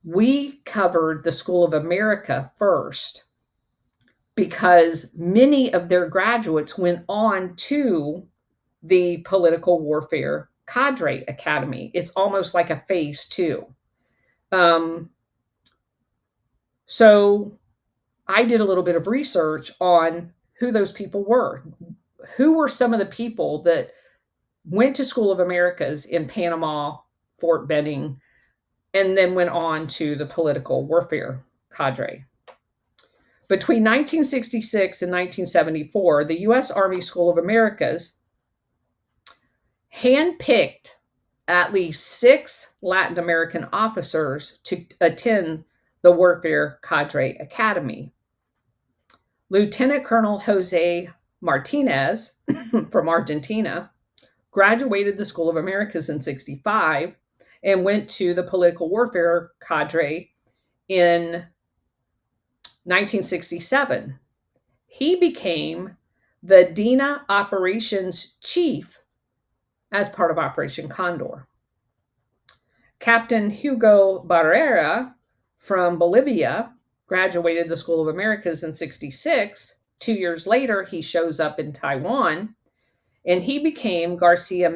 we covered the School of America first because many of their graduates went on to the Political Warfare Cadre Academy. It's almost like a phase two. So I did a little bit of research on who those people were. Who were some of the people that went to School of Americas in Panama, Fort Benning, and then went on to the Political Warfare Cadre? Between 1966 and 1974, the U.S. Army School of Americas handpicked at least 6 Latin American officers to attend the Warfare Cadre Academy. Lieutenant Colonel Jose Martinez from Argentina graduated the School of Americas in 1965 and went to the Political Warfare Cadre in 1967. He became the DINA operations chief as part of Operation Condor. Captain Hugo Barrera from Bolivia graduated the School of Americas in 1966. 2 years later, he shows up in Taiwan, and he became Garcia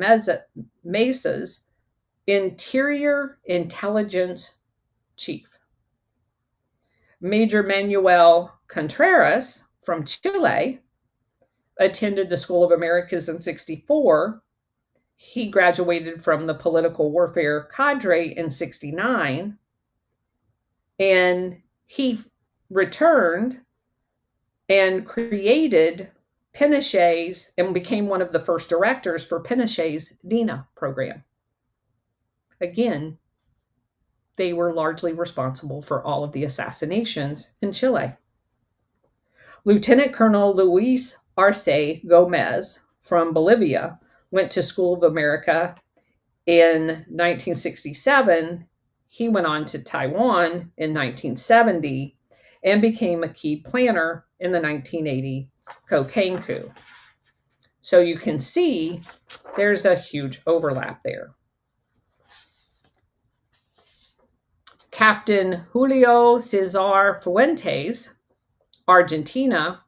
Mesa's Interior Intelligence Chief. Major Manuel Contreras from Chile attended the School of Americas in 1964. He graduated from the Political Warfare Cadre in 1969, and he returned and created Pinochet's and became one of the first directors for Pinochet's DINA program. Again, they were largely responsible for all of the assassinations in Chile. Lieutenant Colonel Luis Arce Gomez from Bolivia went to School of America in 1967. He went on to Taiwan in 1970 and became a key planner in the 1980 cocaine coup. So you can see there's a huge overlap there. Captain Julio Cesar Fuentes, Argentina,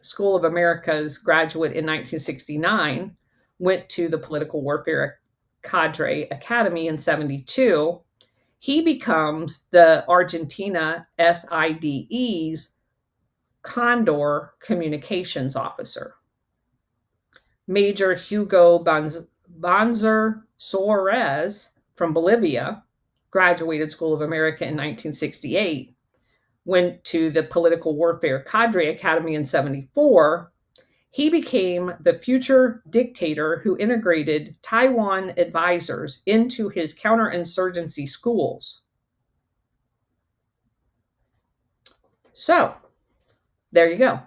School of America's graduate in 1969, went to the Political Warfare Cadre Academy in 1972. He becomes the Argentina SIDE's Condor Communications Officer. Major Hugo Banzer Suarez from Bolivia graduated School of America in 1968, went to the Political Warfare Cadre Academy in 1974. He became the future dictator who integrated Taiwan advisors into his counterinsurgency schools. So, there you go.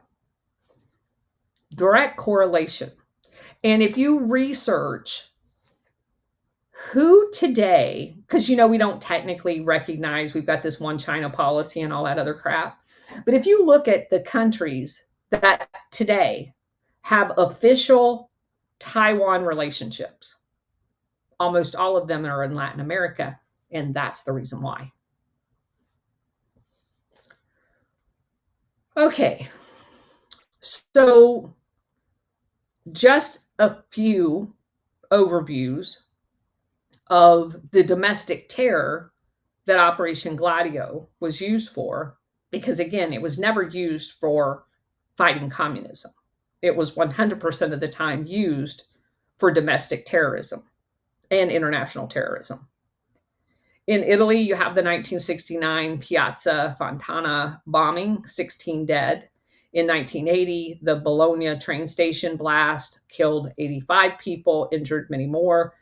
Direct correlation. And if you research who today, because we don't technically recognize we've got this one China policy and all that other crap, but if you look at the countries that today have official Taiwan relationships, almost all of them are in Latin America, and that's the reason why. Okay, so just a few overviews of the domestic terror that Operation Gladio was used for, because again, it was never used for fighting communism. It was 100% of the time used for domestic terrorism and international terrorism. In Italy, you have the 1969 Piazza Fontana bombing, 16 dead. In 1980, the Bologna train station blast killed 85 people, injured many more.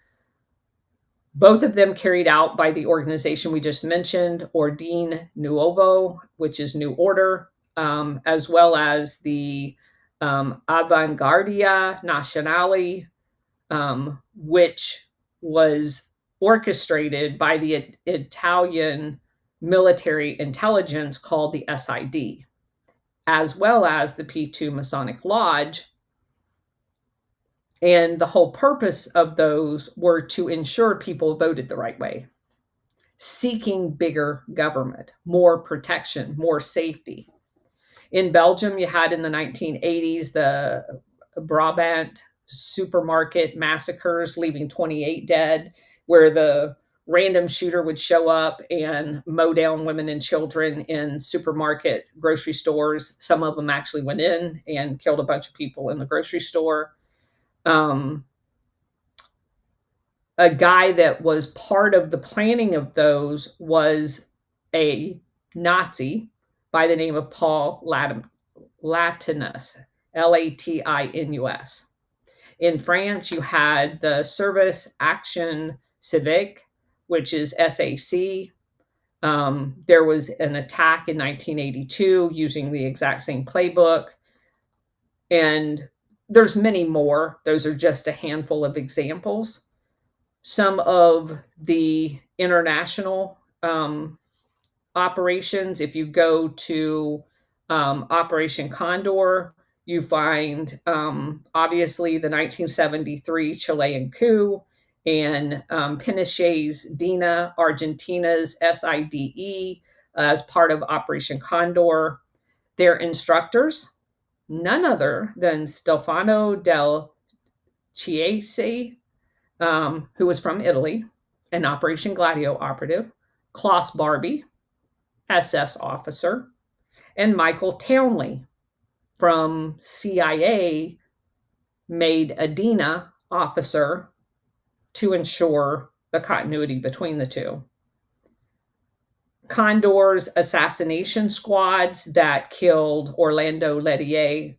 Both of them carried out by the organization we just mentioned, Ordine Nuovo, which is New Order, as well as the Avanguardia Nazionale, which was orchestrated by the Italian military intelligence called the SID, as well as the P2 Masonic Lodge. And the whole purpose of those were to ensure people voted the right way, seeking bigger government, more protection, more safety. In Belgium, you had in the 1980s the Brabant supermarket massacres, leaving 28 dead, where the random shooter would show up and mow down women and children in supermarket grocery stores. Some of them actually went in and killed a bunch of people in the grocery store. A guy that was part of the planning of those was a Nazi by the name of Paul Latinus, Latinus. In France, you had the Service Action Civique, which is SAC. There was an attack in 1982 using the exact same playbook. And there's many more. Those are just a handful of examples. Some of the international operations, if you go to Operation Condor, you find obviously the 1973 Chilean coup and Pinochet's DINA, Argentina's SIDE, as part of Operation Condor. Their instructors, none other than Stefano del Chiese, who was from Italy, an Operation Gladio operative, Klaus Barbie, SS officer, and Michael Townley from CIA, made a DINA officer to ensure the continuity between the two. Condor's assassination squads that killed Orlando Lettier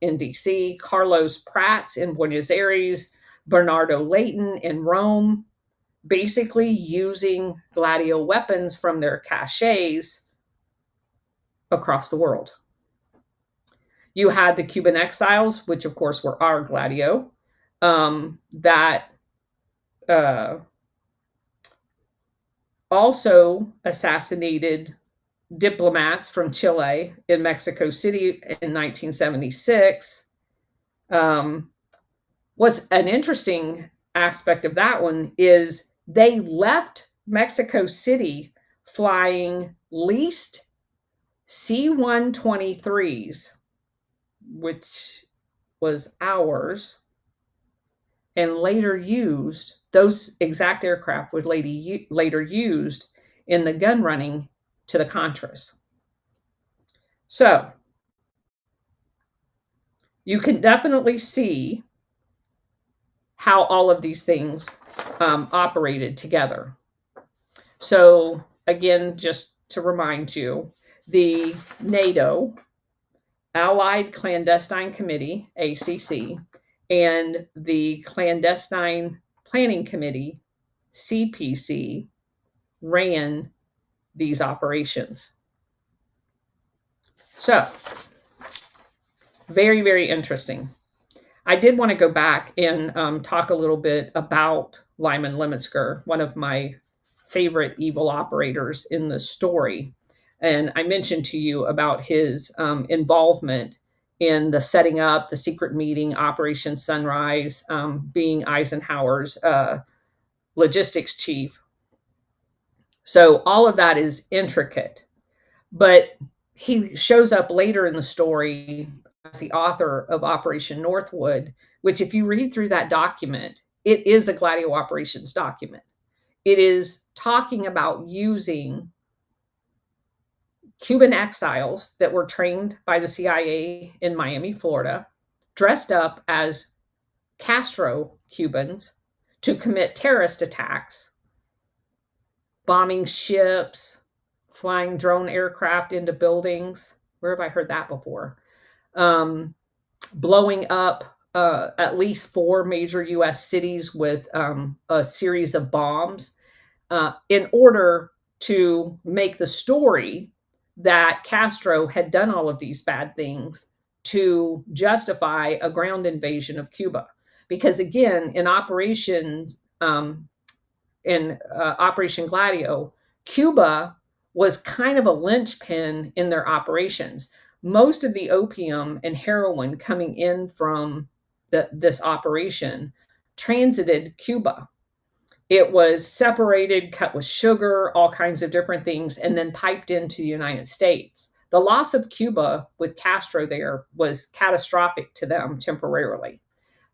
in DC, Carlos Prats in Buenos Aires, Bernardo Leighton in Rome, basically using Gladio weapons from their caches across the world. You had the Cuban exiles, which of course were our Gladio, that also assassinated diplomats from Chile in Mexico City in 1976. What's an interesting aspect of that one is they left Mexico City flying leased C-123s, which was ours, and later used, those exact aircraft were later used in the gun running to the Contras. So you can definitely see how all of these things operated together. So again, just to remind you, the NATO, Allied Clandestine Committee, ACC, and the Clandestine Planning Committee, CPC, ran these operations. So, very, very interesting. I did want to go back and talk a little bit about Lyman Lemetsker, one of my favorite evil operators in the story. And I mentioned to you about his involvement in the setting up, the secret meeting, Operation Sunrise, being Eisenhower's logistics chief. So all of that is intricate. But he shows up later in the story as the author of Operation Northwood, which if you read through that document, it is a Gladio operations document. It is talking about using Cuban exiles that were trained by the CIA in Miami, Florida, dressed up as Castro Cubans to commit terrorist attacks, bombing ships, flying drone aircraft into buildings. Where have I heard that before? Blowing up at least 4 major US cities with a series of bombs in order to make the story that Castro had done all of these bad things to justify a ground invasion of Cuba. Because again, in Operation Gladio, Cuba was kind of a linchpin in their operations. Most of the opium and heroin coming in from this operation transited Cuba. It was separated, cut with sugar, all kinds of different things, and then piped into the United States. The loss of Cuba with Castro there was catastrophic to them temporarily.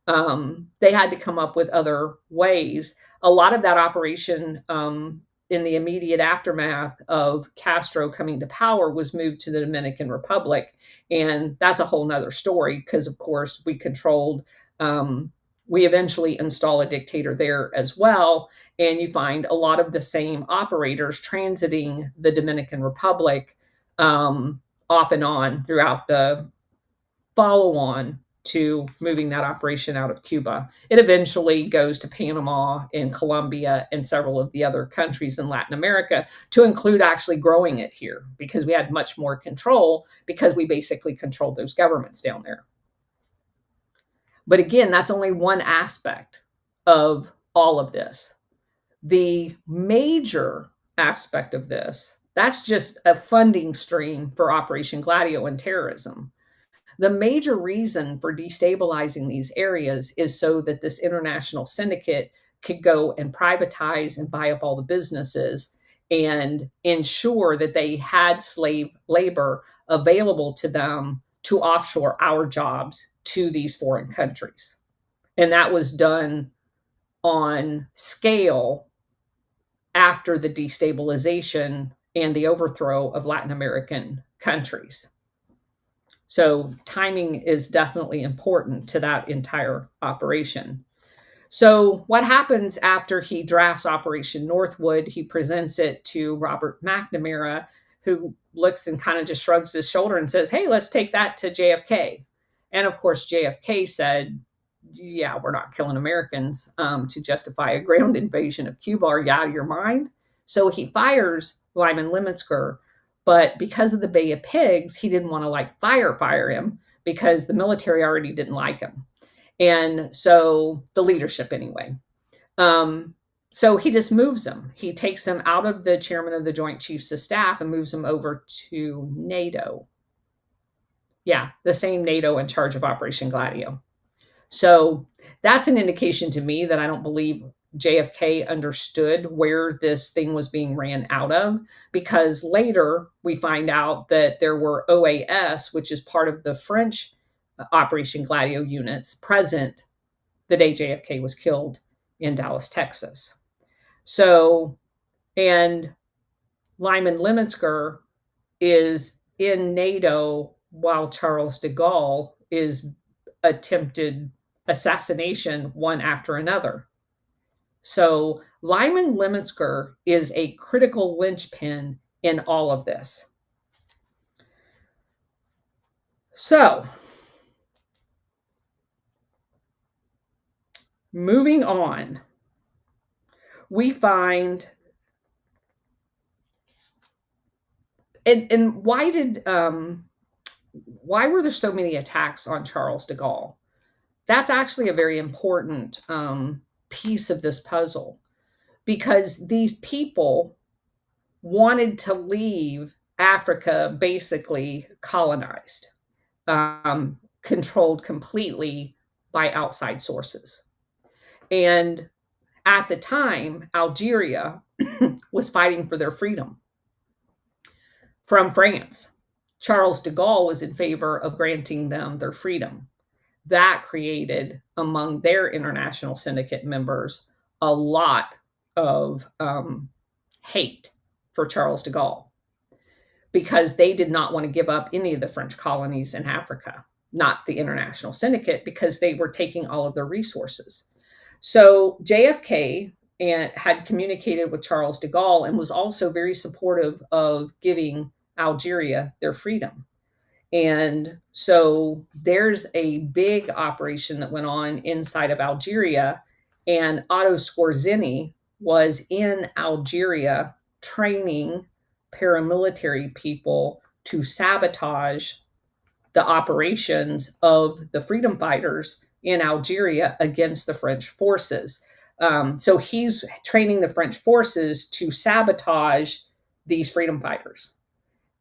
They had to come up with other ways. A lot of that operation in the immediate aftermath of Castro coming to power was moved to the Dominican Republic. And that's a whole nother story because, of course, we eventually install a dictator there as well. And you find a lot of the same operators transiting the Dominican Republic off and on throughout the follow on to moving that operation out of Cuba. It eventually goes to Panama and Colombia and several of the other countries in Latin America, to include actually growing it here, because we had much more control because we basically controlled those governments down there. But again, that's only one aspect of all of this. The major aspect of this, that's just a funding stream for Operation Gladio and terrorism. The major reason for destabilizing these areas is so that this international syndicate could go and privatize and buy up all the businesses and ensure that they had slave labor available to them to offshore our jobs to these foreign countries. And that was done on scale after the destabilization and the overthrow of Latin American countries. So timing is definitely important to that entire operation. So what happens after he drafts Operation Northwood? He presents it to Robert McNamara, who looks and kind of just shrugs his shoulder and says, hey, let's take that to JFK. And of course, JFK said, yeah, we're not killing Americans to justify a ground invasion of Cuba. Are you out of your mind? So he fires Lyman Lemonsker. But because of the Bay of Pigs, he didn't want to fire him, because the military already didn't like him. And so the leadership anyway. So he just moves him. He takes him out of the chairman of the Joint Chiefs of Staff and moves him over to NATO. Yeah, the same NATO in charge of Operation Gladio. So that's an indication to me that I don't believe JFK understood where this thing was being ran out of, because later we find out that there were OAS, which is part of the French Operation Gladio units, present the day JFK was killed in Dallas, Texas. So, and Lyman Lemonsker is in NATO while Charles de Gaulle is attempted assassination one after another. So Lyman Lemonsker is a critical linchpin in all of this. So moving on, we find, and why were there so many attacks on Charles de Gaulle? That's actually a very important piece of this puzzle, because these people wanted to leave Africa basically colonized, controlled completely by outside sources. And at the time, Algeria was fighting for their freedom from France. Charles de Gaulle was in favor of granting them their freedom. That created among their international syndicate members a lot of hate for Charles de Gaulle, because they did not want to give up any of the French colonies in Africa, not the international syndicate, because they were taking all of their resources. So JFK had communicated with Charles de Gaulle and was also very supportive of giving Algeria their freedom. And so there's a big operation that went on inside of Algeria, and Otto Skorzeny was in Algeria training paramilitary people to sabotage the operations of the freedom fighters in Algeria against the French forces. So he's training the French forces to sabotage these freedom fighters.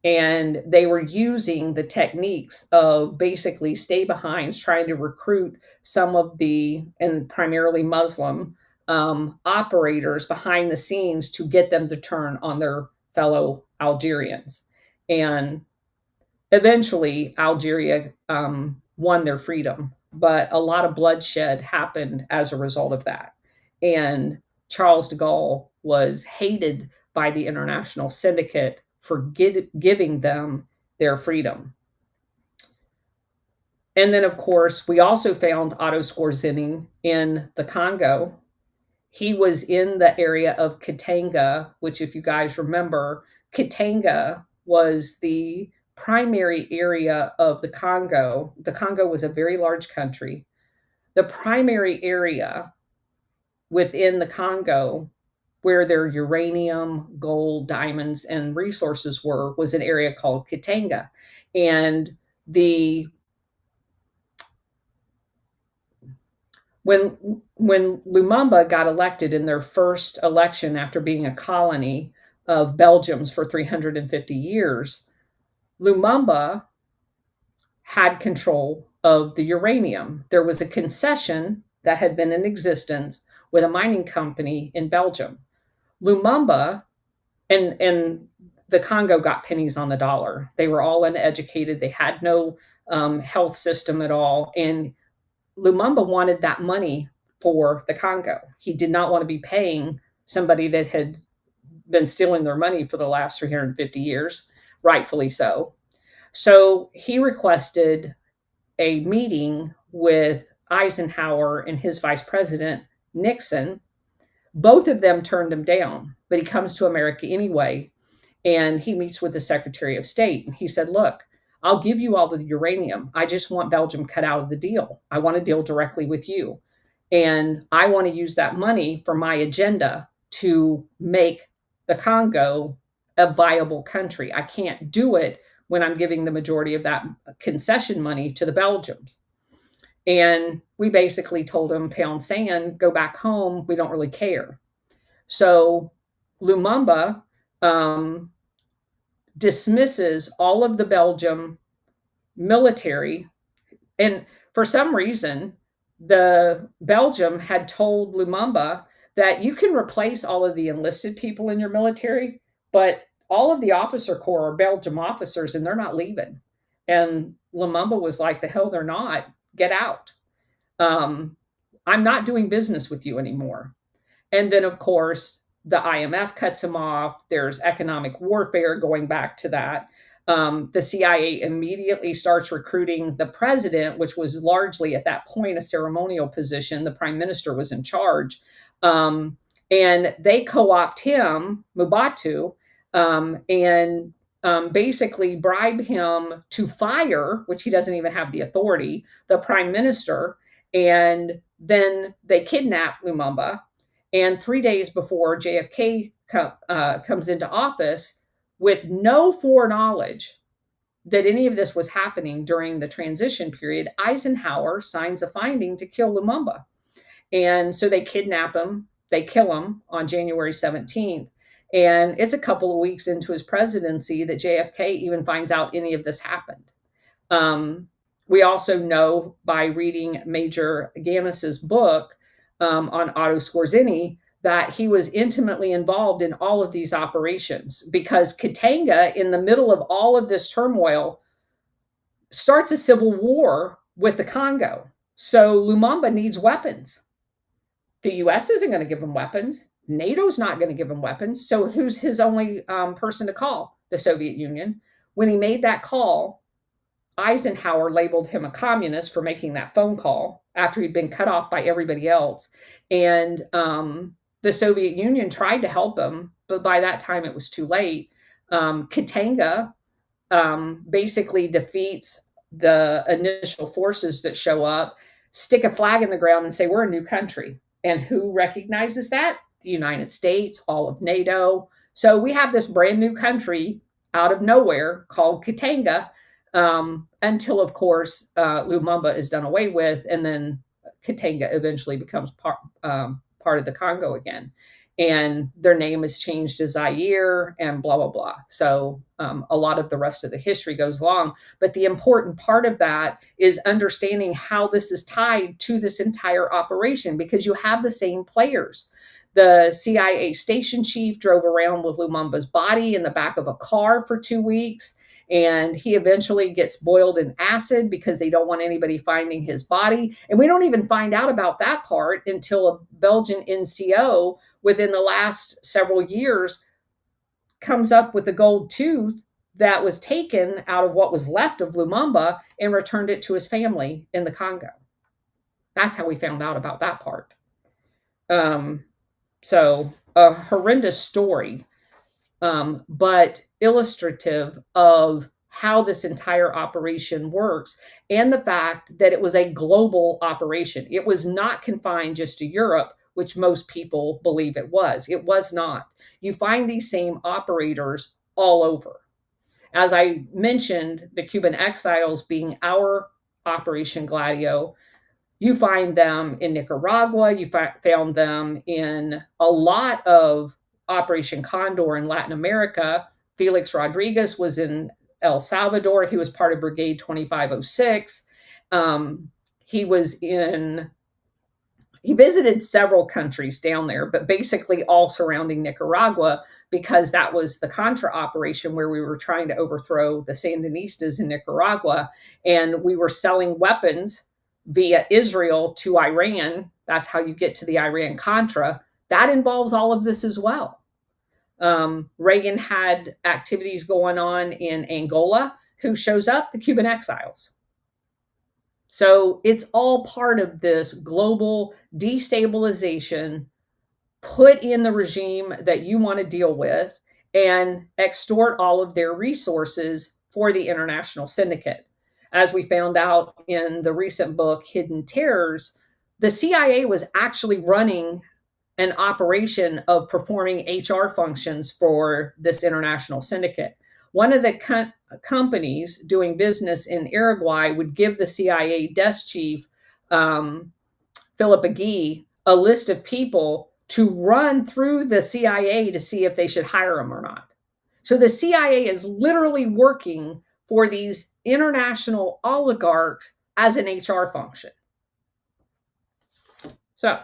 And they were using the techniques of basically stay behinds, trying to recruit some of the, and primarily Muslim, operators behind the scenes to get them to turn on their fellow Algerians. And eventually, Algeria won their freedom, but a lot of bloodshed happened as a result of that. And Charles de Gaulle was hated by the international syndicate for giving them their freedom. And then, of course, we also found Otto Skorzeny in the Congo. He was in the area of Katanga, which, if you guys remember, Katanga was the primary area of the Congo. The Congo was a very large country. The primary area within the Congo where their uranium, gold, diamonds, and resources were was an area called Katanga. And when Lumumba got elected in their first election after being a colony of Belgium's for 350 years, Lumumba had control of the uranium. There was a concession that had been in existence with a mining company in Belgium. Lumumba and the Congo got pennies on the dollar. They were all uneducated. They had no health system at all. And Lumumba wanted that money for the Congo. He did not want to be paying somebody that had been stealing their money for the last 350 years, rightfully so. So he requested a meeting with Eisenhower and his vice president, Nixon. Both of them turned him down, but he comes to America anyway, and he meets with the Secretary of State. And he said, look, I'll give you all the uranium. I just want Belgium cut out of the deal. I want to deal directly with you. And I want to use that money for my agenda to make the Congo a viable country. I can't do it when I'm giving the majority of that concession money to the Belgians. And we basically told him, pound sand, go back home. We don't really care. So Lumumba dismisses all of the Belgium military. And for some reason, the Belgium had told Lumumba that you can replace all of the enlisted people in your military, but all of the officer corps are Belgium officers and they're not leaving. And Lumumba was like, the hell they're not. Get out. I'm not doing business with you anymore. And then, of course, the IMF cuts him off. There's economic warfare going back to that. The CIA immediately starts recruiting the president, which was largely at that point a ceremonial position. The prime minister was in charge. And they co-opt him, Mobutu, and basically bribe him to fire, which he doesn't even have the authority, the prime minister. And then they kidnap Lumumba. And 3 days before JFK comes into office, with no foreknowledge that any of this was happening during the transition period, Eisenhower signs a finding to kill Lumumba. And so they kidnap him. They kill him on January 17th. And it's a couple of weeks into his presidency that JFK even finds out any of this happened. We also know by reading Major Gammis's book on Otto Skorzeny that he was intimately involved in all of these operations, because Katanga, in the middle of all of this turmoil, starts a civil war with the Congo. So Lumumba needs weapons. The US isn't going to give him weapons. NATO's not going to give him weapons. So who's his only person to call? The Soviet Union. When he made that call, Eisenhower labeled him a communist for making that phone call after he'd been cut off by everybody else. And the Soviet Union tried to help him, but by that time it was too late. Katanga basically defeats the initial forces that show up, stick a flag in the ground and say, we're a new country. And who recognizes that? The United States, all of NATO. So we have this brand new country out of nowhere called Katanga, until, of course, Lumumba is done away with, and then Katanga eventually becomes part of the Congo again. And their name is changed to Zaire and blah, blah, blah. So a lot of the rest of the history goes along. But the important part of that is understanding how this is tied to this entire operation, because you have the same players. The CIA station chief drove around with Lumumba's body in the back of a car for 2 weeks. And he eventually gets boiled in acid because they don't want anybody finding his body. And we don't even find out about that part until a Belgian NCO within the last several years comes up with the gold tooth that was taken out of what was left of Lumumba and returned it to his family in the Congo. That's how we found out about that part. So a horrendous story, but illustrative of how this entire operation works, and the fact that it was a global operation. It was not confined just to Europe, which most people believe it was. It was not. You find these same operators all over. As I mentioned, the Cuban exiles being our Operation Gladio, you find them in Nicaragua. You found them in a lot of Operation Condor in Latin America. Felix Rodriguez was in El Salvador. He was part of Brigade 2506. He visited several countries down there, but basically all surrounding Nicaragua, because that was the Contra operation where we were trying to overthrow the Sandinistas in Nicaragua. And we were selling weapons via Israel to Iran. That's how you get to the Iran Contra. That involves all of this as well. Reagan had activities going on in Angola. Who shows up? The Cuban exiles. So it's all part of this global destabilization, put in the regime that you want to deal with, and extort all of their resources for the international syndicate. As we found out in the recent book, Hidden Terrors, the CIA was actually running an operation of performing HR functions for this international syndicate. One of the companies doing business in Uruguay would give the CIA desk chief, Philip Agee, a list of people to run through the CIA to see if they should hire them or not. So the CIA is literally working for these international oligarchs as an HR function. So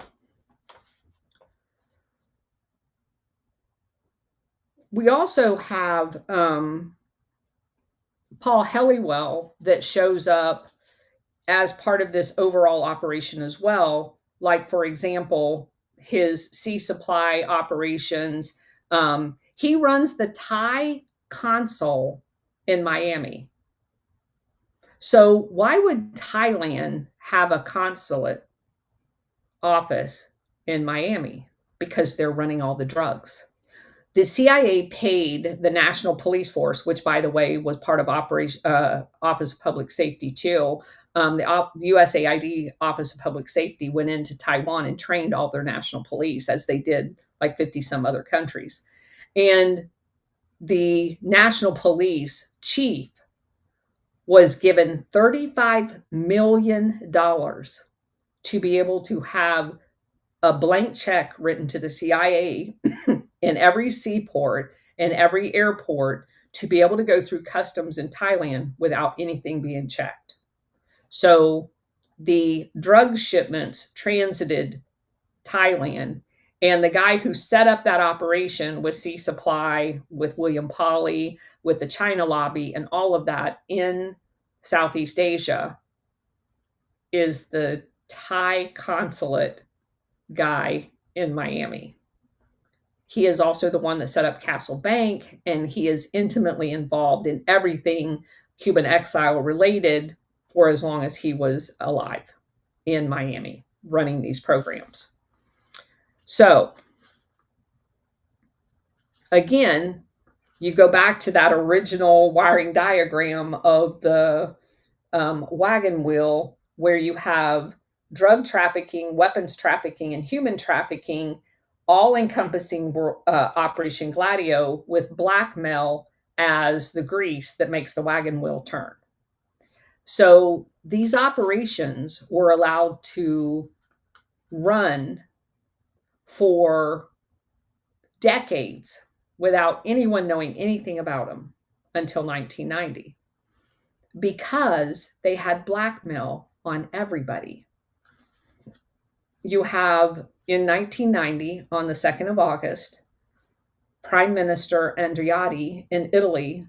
we also have Paul Helliwell that shows up as part of this overall operation as well. Like, for example, his sea supply operations. He runs the Thai consul in Miami. So why would Thailand have a consulate office in Miami? Because they're running all the drugs. The CIA paid the National Police Force, which, by the way, was part of Office of Public Safety too. The USAID Office of Public Safety went into Taiwan and trained all their national police, as they did like 50 some other countries. And the National Police chief was given $35 million to be able to have a blank check written to the CIA in every seaport and every airport to be able to go through customs in Thailand without anything being checked. So the drug shipments transited Thailand, and the guy who set up that operation with Sea Supply, with William Pauly, with the China lobby, and all of that in Southeast Asia is the Thai consulate guy in Miami. He is also the one that set up Castle Bank, and he is intimately involved in everything Cuban exile related for as long as he was alive in Miami, running these programs. So, again, You go back to that original wiring diagram of the wagon wheel where you have drug trafficking, weapons trafficking, and human trafficking, all encompassing Operation Gladio, with blackmail as the grease that makes the wagon wheel turn. So these operations were allowed to run for decades without anyone knowing anything about them until 1990, because they had blackmail on everybody. You have in 1990, on the 2nd of August, Prime Minister Andreotti in Italy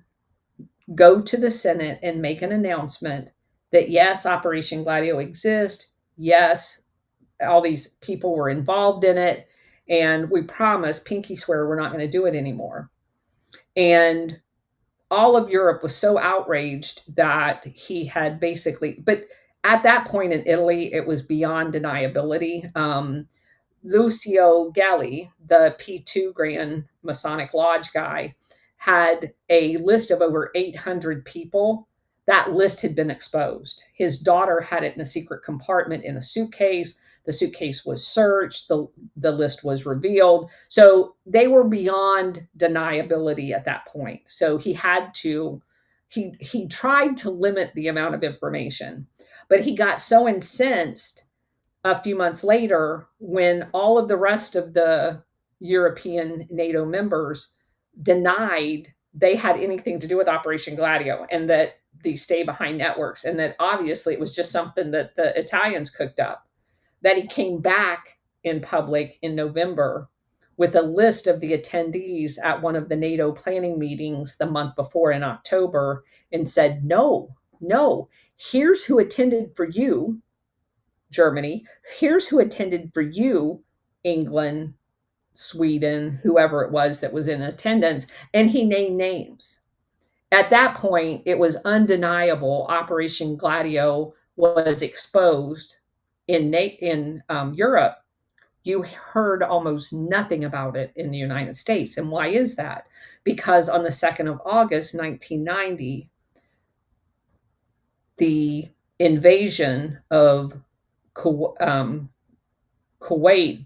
go to the Senate and make an announcement that yes, Operation Gladio exists. Yes, all these people were involved in it. And we promise, pinky swear, we're not going to do it anymore. And all of Europe was so outraged that he had basically, but at that point in Italy, it was beyond deniability. Lucio Gelli, the P2 Grand Masonic Lodge guy, had a list of over 800 people. That list had been exposed. His daughter had it in a secret compartment in a suitcase. The suitcase was searched. The list was revealed. So they were beyond deniability at that point. So he had to, he tried to limit the amount of information, but he got so incensed a few months later when all of the rest of the European NATO members denied they had anything to do with Operation Gladio and that the stay behind networks, and that obviously it was just something that the Italians cooked up, that he came back in public in November with a list of the attendees at one of the NATO planning meetings the month before in October and said, no, here's who attended for you, Germany. Here's who attended for you, England, Sweden, whoever it was that was in attendance. And he named names. At that point, it was undeniable Operation Gladio was exposed in Europe. You heard almost nothing about it in the United States. And why is that? Because on the 2nd of August, 1990, the invasion of Kuwait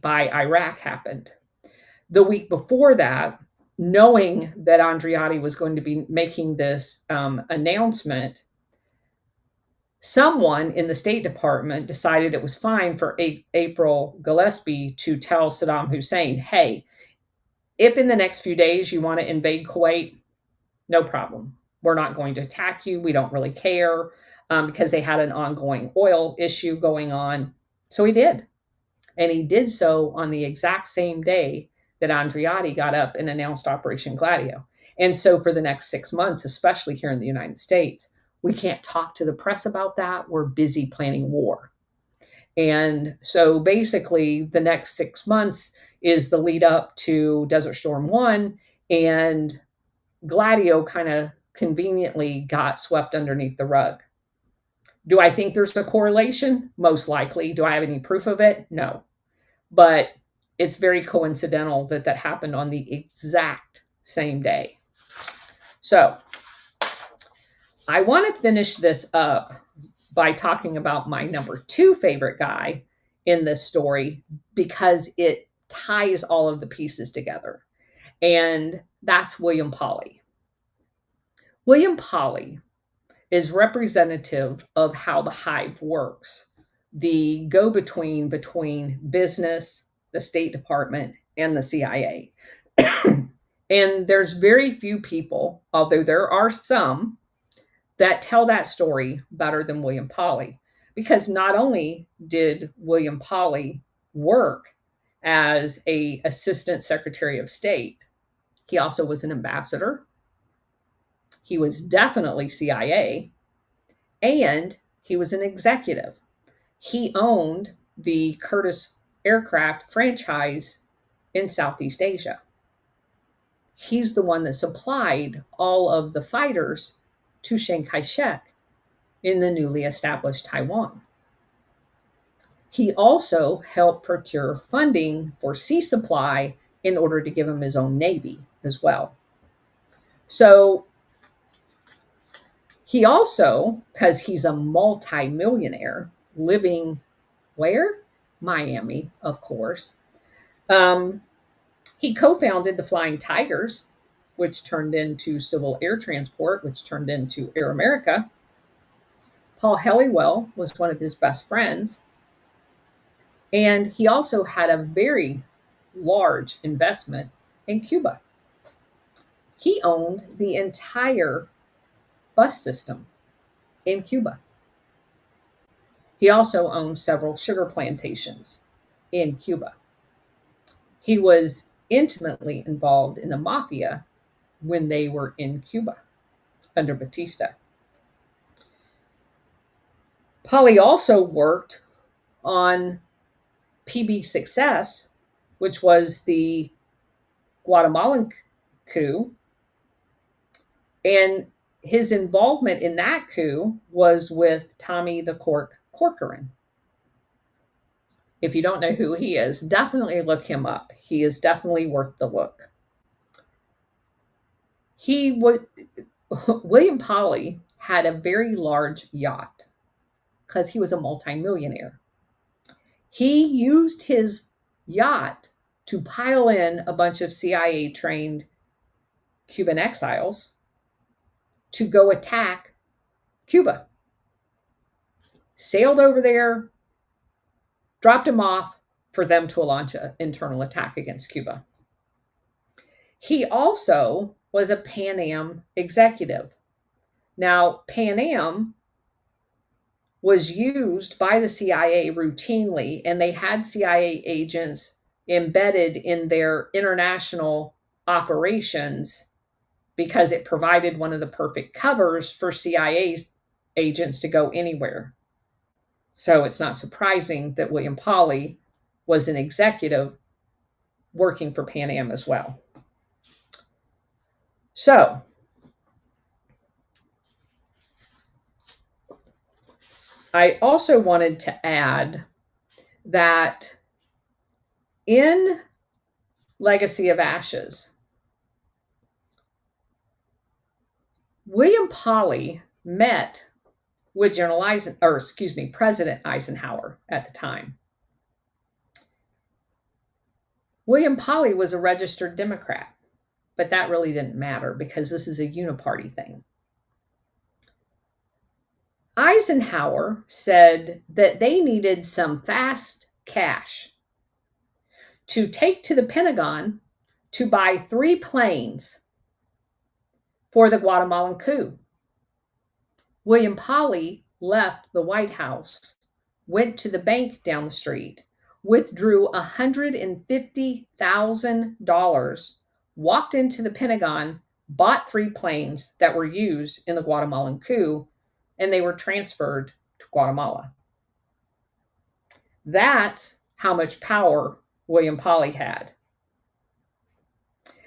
by Iraq happened. The week before that, knowing that Andreotti was going to be making this announcement, someone in the State Department decided it was fine for April Gillespie to tell Saddam Hussein, hey, if in the next few days you want to invade Kuwait, no problem. We're not going to attack you. We don't really care, because they had an ongoing oil issue going on. So he did. And he did so on the exact same day that Andreotti got up and announced Operation Gladio. And so for the next 6 months, especially here in the United States, we can't talk to the press about that. We're busy planning war. And so basically the next 6 months is the lead up to Desert Storm 1, and Gladio kind of conveniently got swept underneath the rug. Do I think there's a correlation? Most likely. Do I have any proof of it? No. But it's very coincidental that that happened on the exact same day. So I want to finish this up by talking about my number 2 favorite guy in this story, because it ties all of the pieces together. And that's William Pauly. William Pauly is representative of how the hive works, the go-between between business, the State Department, and the CIA. And there's very few people, although there are some, that tell that story better than William Pauly, because not only did William Pauly work as an assistant secretary of state, he also was an ambassador. He was definitely CIA, and he was an executive. He owned the Curtiss aircraft franchise in Southeast Asia. He's the one that supplied all of the fighters to Chiang Kai-shek in the newly established Taiwan. He also helped procure funding for sea supply in order to give him his own navy as well. So he also, because he's a multimillionaire living where? Miami, of course. He co-founded the Flying Tigers, which turned into Civil Air Transport, which turned into Air America. Paul Helliwell was one of his best friends. And he also had a very large investment in Cuba. He owned the entire bus system in Cuba. He also owned several sugar plantations in Cuba. He was intimately involved in the mafia when they were in Cuba under Batista. Polly also worked on PB Success, which was the Guatemalan coup. And his involvement in that coup was with Tommy the Cork Corcoran. If you don't know who he is, definitely look him up. He is definitely worth the look. William Polly had a very large yacht because he was a multimillionaire. He used his yacht to pile in a bunch of CIA trained Cuban exiles to go attack Cuba. Sailed over there, dropped him off for them to launch an internal attack against Cuba. He also was a Pan Am executive. Now, Pan Am was used by the CIA routinely, and they had CIA agents embedded in their international operations because it provided one of the perfect covers for CIA agents to go anywhere. So it's not surprising that William Polly was an executive working for Pan Am as well. So I also wanted to add that in Legacy of Ashes, William Polly met with President Eisenhower at the time. William Polly was a registered Democrat, but that really didn't matter because this is a uniparty thing. Eisenhower said that they needed some fast cash to take to the Pentagon to buy 3 planes for the Guatemalan coup. William Polly left the White House, went to the bank down the street, withdrew $150,000, walked into the Pentagon, bought 3 planes that were used in the Guatemalan coup, and they were transferred to Guatemala. That's how much power William Polly had.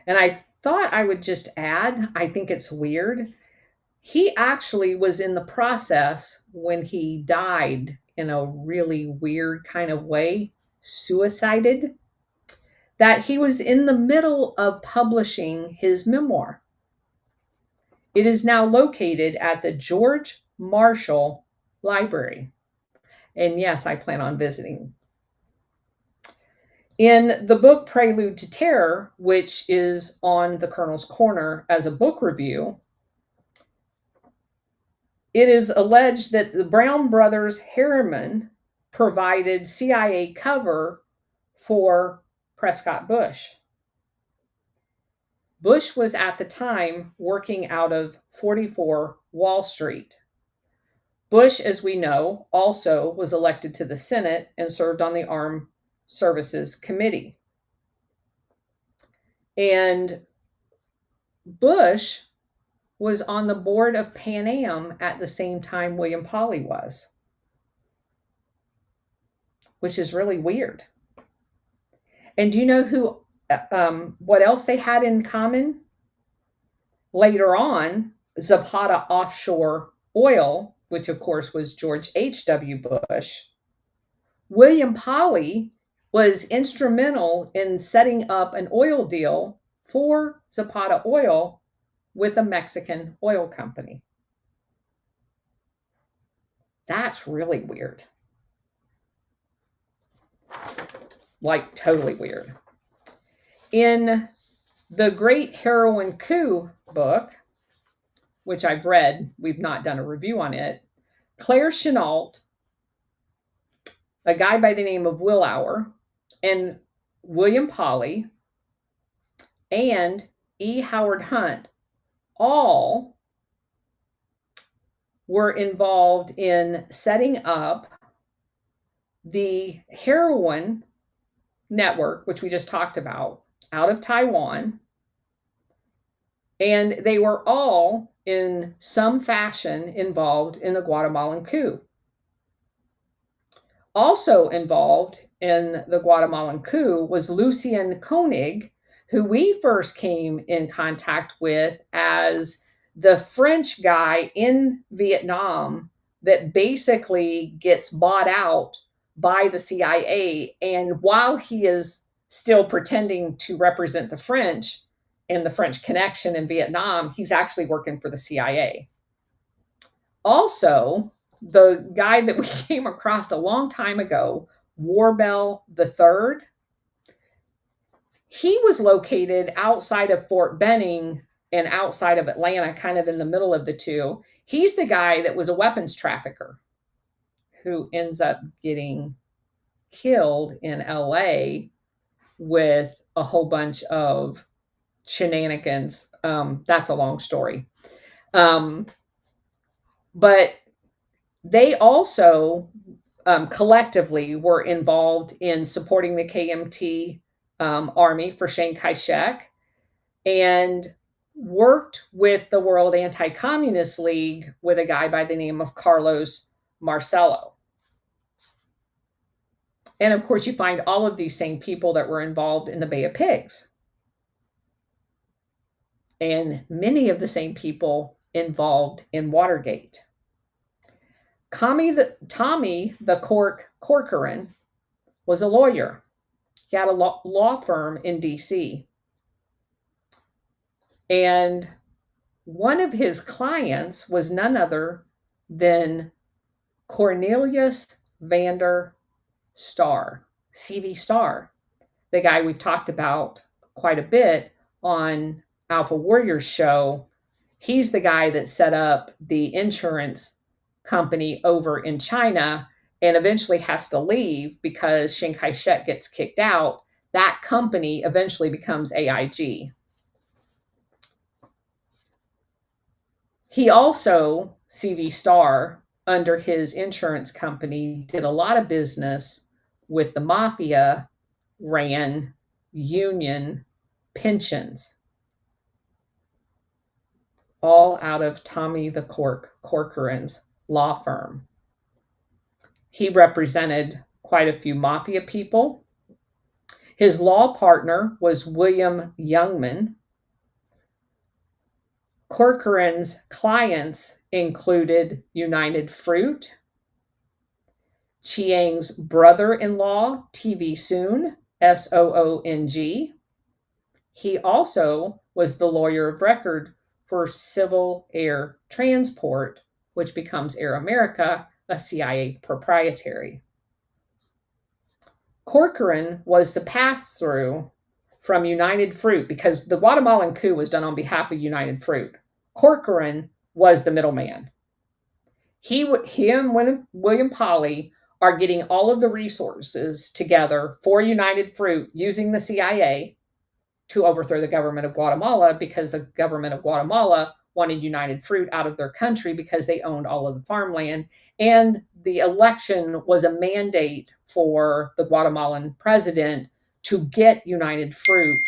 And I thought I would just add, I think it's weird. He actually was in the process when he died in a really weird kind of way, suicided, that he was in the middle of publishing his memoir. It is now located at the George Marshall Library. And yes, I plan on visiting. In the book Prelude to Terror, which is on the Colonel's Corner as a book review, it is alleged that the Brown brothers Harriman provided CIA cover for Prescott Bush. Bush was at the time working out of 44 Wall Street. Bush, as we know, also was elected to the Senate and served on the Armed Services Committee. And Bush was on the board of Pan Am at the same time William Polly was, which is really weird. And do you know what else they had in common? Later on, Zapata Offshore Oil, which of course was George H.W. Bush, William Polly was instrumental in setting up an oil deal for Zapata Oil with a Mexican oil company. That's really weird. Like, totally weird. In the Great Heroin Coup book, which I've read, we've not done a review on it, Claire Chenault, a guy by the name of Willauer, and William Polly, and E. Howard Hunt all were involved in setting up the heroin network, which we just talked about, out of Taiwan. And they were all in some fashion involved in the Guatemalan coup. Also involved in the Guatemalan coup was Lucien Koenig, who we first came in contact with as the French guy in Vietnam that basically gets bought out by the CIA. And while he is still pretending to represent the French and the French connection in Vietnam, he's actually working for the CIA. Also, the guy that we came across a long time ago, Warbell III, he was located outside of Fort Benning and outside of Atlanta, kind of in the middle of the two. He's the guy that was a weapons trafficker who ends up getting killed in LA with a whole bunch of shenanigans. That's a long story. But they also collectively were involved in supporting the KMT army for Chiang Kai-shek and worked with the World Anti-Communist League with a guy by the name of Carlos Marcello. And of course, you find all of these same people that were involved in the Bay of Pigs. And many of the same people involved in Watergate. Tommy the Corcoran was a lawyer. He had a law firm in DC. And one of his clients was none other than Cornelius Vander Starr, CV Starr, the guy we've talked about quite a bit on Alpha Warriors show. He's the guy that set up the insurance company over in China and eventually has to leave because Chiang Kai-shek gets kicked out. That company eventually becomes AIG. He also, CV Starr, under his insurance company, did a lot of business with the mafia, ran union pensions, all out of Tommy the Corcoran's law firm. He represented quite a few mafia people. His law partner was William Youngman. Corcoran's clients included United Fruit, Chiang's brother-in-law, TV Soong, Soong. He also was the lawyer of record for Civil Air Transport, which becomes Air America, a CIA proprietary. Corcoran was the pass-through from United Fruit because the Guatemalan coup was done on behalf of United Fruit. Corcoran was the middleman. He and William Polly are getting all of the resources together for United Fruit using the CIA to overthrow the government of Guatemala because the government of Guatemala wanted United Fruit out of their country because they owned all of the farmland. And the election was a mandate for the Guatemalan president to get United Fruit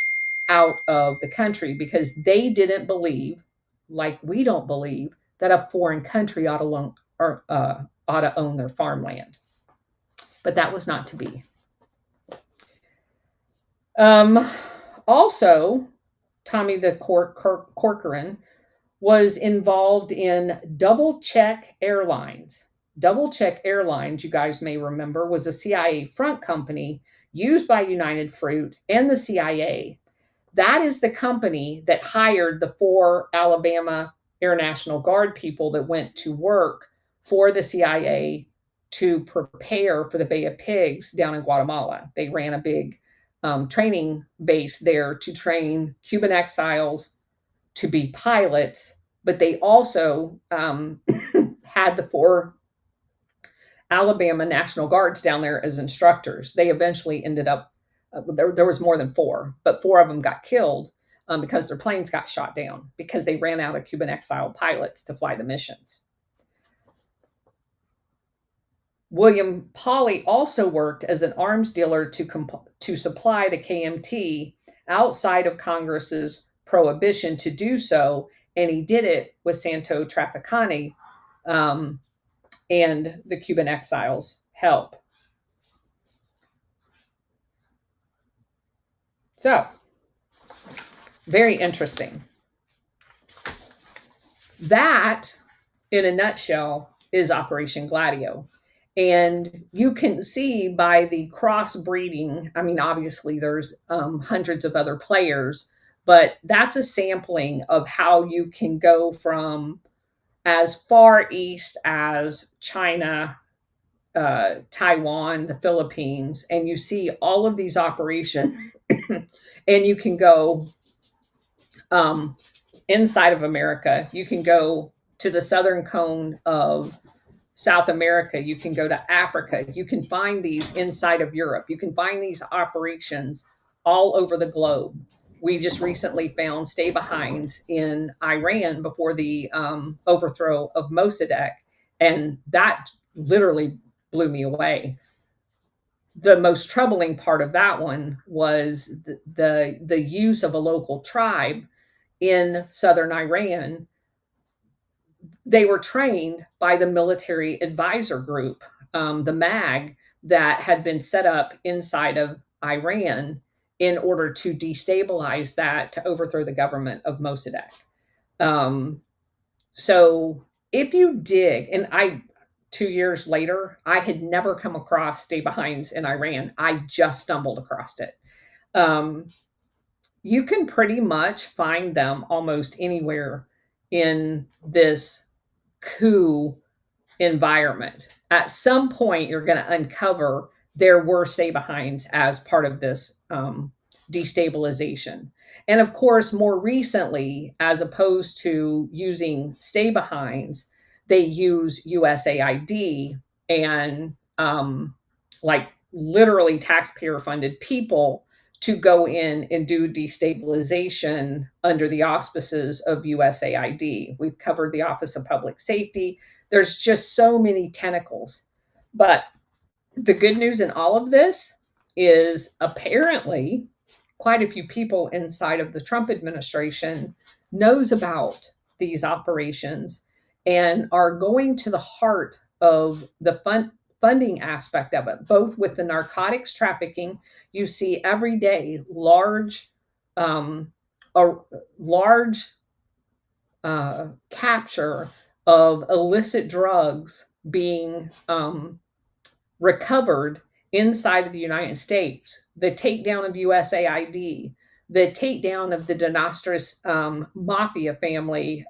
out of the country because they didn't believe, like we don't believe, that a foreign country ought to own their farmland. But that was not to be. Also, Tommy the Corcoran was involved in Double Check Airlines. Double Check Airlines, you guys may remember, was a CIA front company used by United Fruit and the CIA That is the company that hired the 4 Alabama Air National Guard people that went to work for the CIA to prepare for the Bay of Pigs down in Guatemala. They ran a big training base there to train Cuban exiles to be pilots, but they also had the 4 Alabama National Guards down there as instructors. They eventually ended up, there was more than 4, but 4 of them got killed because their planes got shot down because they ran out of Cuban exile pilots to fly the missions. William Pauley also worked as an arms dealer to supply the KMT outside of Congress's prohibition to do so, and he did it with Santo Trafficani and the Cuban exiles' help. So, very interesting. That, in a nutshell, is Operation Gladio. And you can see by the crossbreeding, I mean, obviously there's hundreds of other players, but that's a sampling of how you can go from as far east as China, Taiwan, the Philippines, and you see all of these operations, and you can go inside of America. You can go to the southern cone of South America. You can go to Africa. You can find these inside of Europe. You can find these operations all over the globe. We just recently found stay-behinds in Iran before the overthrow of Mossadegh, and that literally blew me away. The most troubling part of that one was the use of a local tribe in southern Iran. They were trained by the military advisor group, the MAG, that had been set up inside of Iran in order to destabilize that, to overthrow the government of Mossadegh. So if you dig, and 2 years later, I had never come across stay-behinds in Iran. I just stumbled across it. You can pretty much find them almost anywhere in this coup environment. At some point, you're going to uncover there were stay-behinds as part of this destabilization. And of course, more recently, as opposed to using stay-behinds, they use USAID and like literally taxpayer-funded people to go in and do destabilization under the auspices of USAID. We've covered the Office of Public Safety. There's just so many tentacles. But the good news in all of this is apparently quite a few people inside of the Trump administration knows about these operations and are going to the heart of the funding aspect of it, both with the narcotics trafficking. You see every day large capture of illicit drugs being recovered inside of the United States, the takedown of USAID, the takedown of the Dinastris mafia family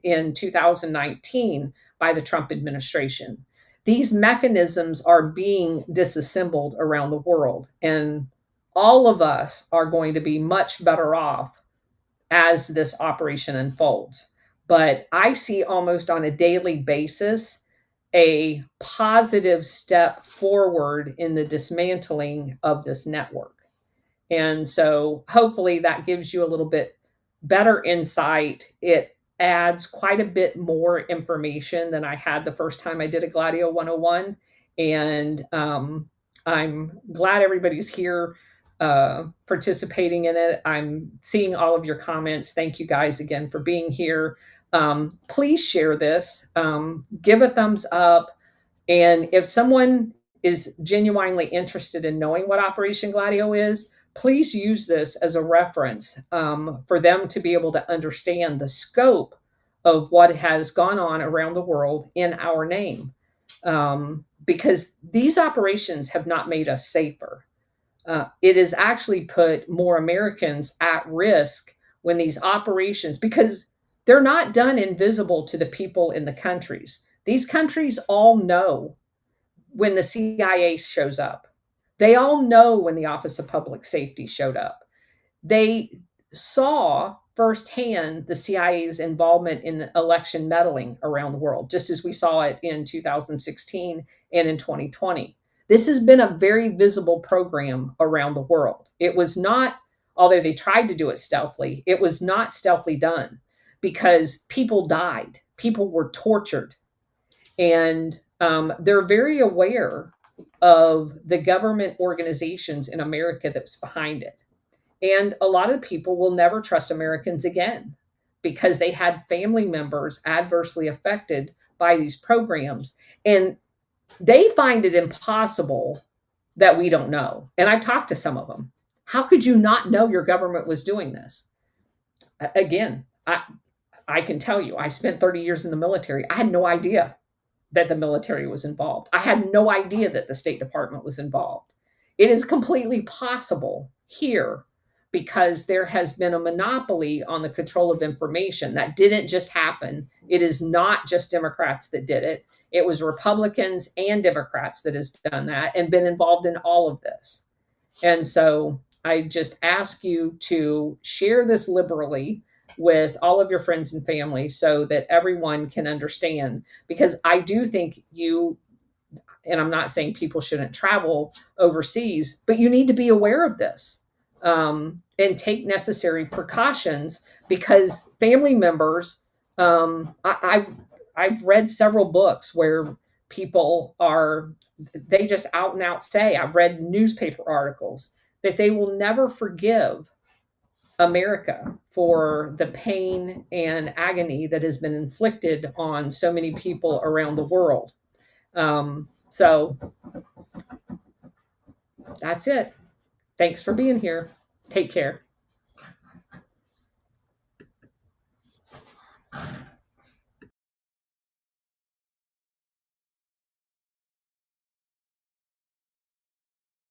in 2019 by the Trump administration. These mechanisms are being disassembled around the world, and all of us are going to be much better off as this operation unfolds. But I see almost on a daily basis a positive step forward in the dismantling of this network. And so hopefully that gives you a little bit better insight. It adds quite a bit more information than I had the first time I did a Gladio 101. And I'm glad everybody's here participating in it. I'm seeing all of your comments. Thank you guys again for being here. Please share this, give a thumbs up. And if someone is genuinely interested in knowing what Operation Gladio is, please use this as a reference for them to be able to understand the scope of what has gone on around the world in our name. Because these operations have not made us safer. it has actually put more Americans at risk when these operations, because they're not done invisible to the people in the countries. These countries all know when the CIA shows up. They all know when the Office of Public Safety showed up. They saw firsthand the CIA's involvement in election meddling around the world, just as we saw it in 2016 and in 2020. This has been a very visible program around the world. It was not, although they tried to do it stealthily, it was not stealthily done because people died, people were tortured, and they're very aware of the government organizations in America that's behind it. And a lot of people will never trust Americans again because they had family members adversely affected by these programs. And they find it impossible that we don't know. And I've talked to some of them. How could you not know your government was doing this? Again, I can tell you, I spent 30 years in the military. I had no idea that the military was involved. I had no idea that the State Department was involved. It is completely possible here because there has been a monopoly on the control of information. That didn't just happen. It is not just Democrats that did it. It was Republicans and Democrats that has done that and been involved in all of this. And so I just ask you to share this liberally with all of your friends and family so that everyone can understand, because I do think you, and I'm not saying people shouldn't travel overseas, but you need to be aware of this and take necessary precautions, because family members, I've read several books where people are, they just out and out say, I've read newspaper articles that they will never forgive America for the pain and agony that has been inflicted on so many people around the world. So that's it. Thanks for being here. Take care.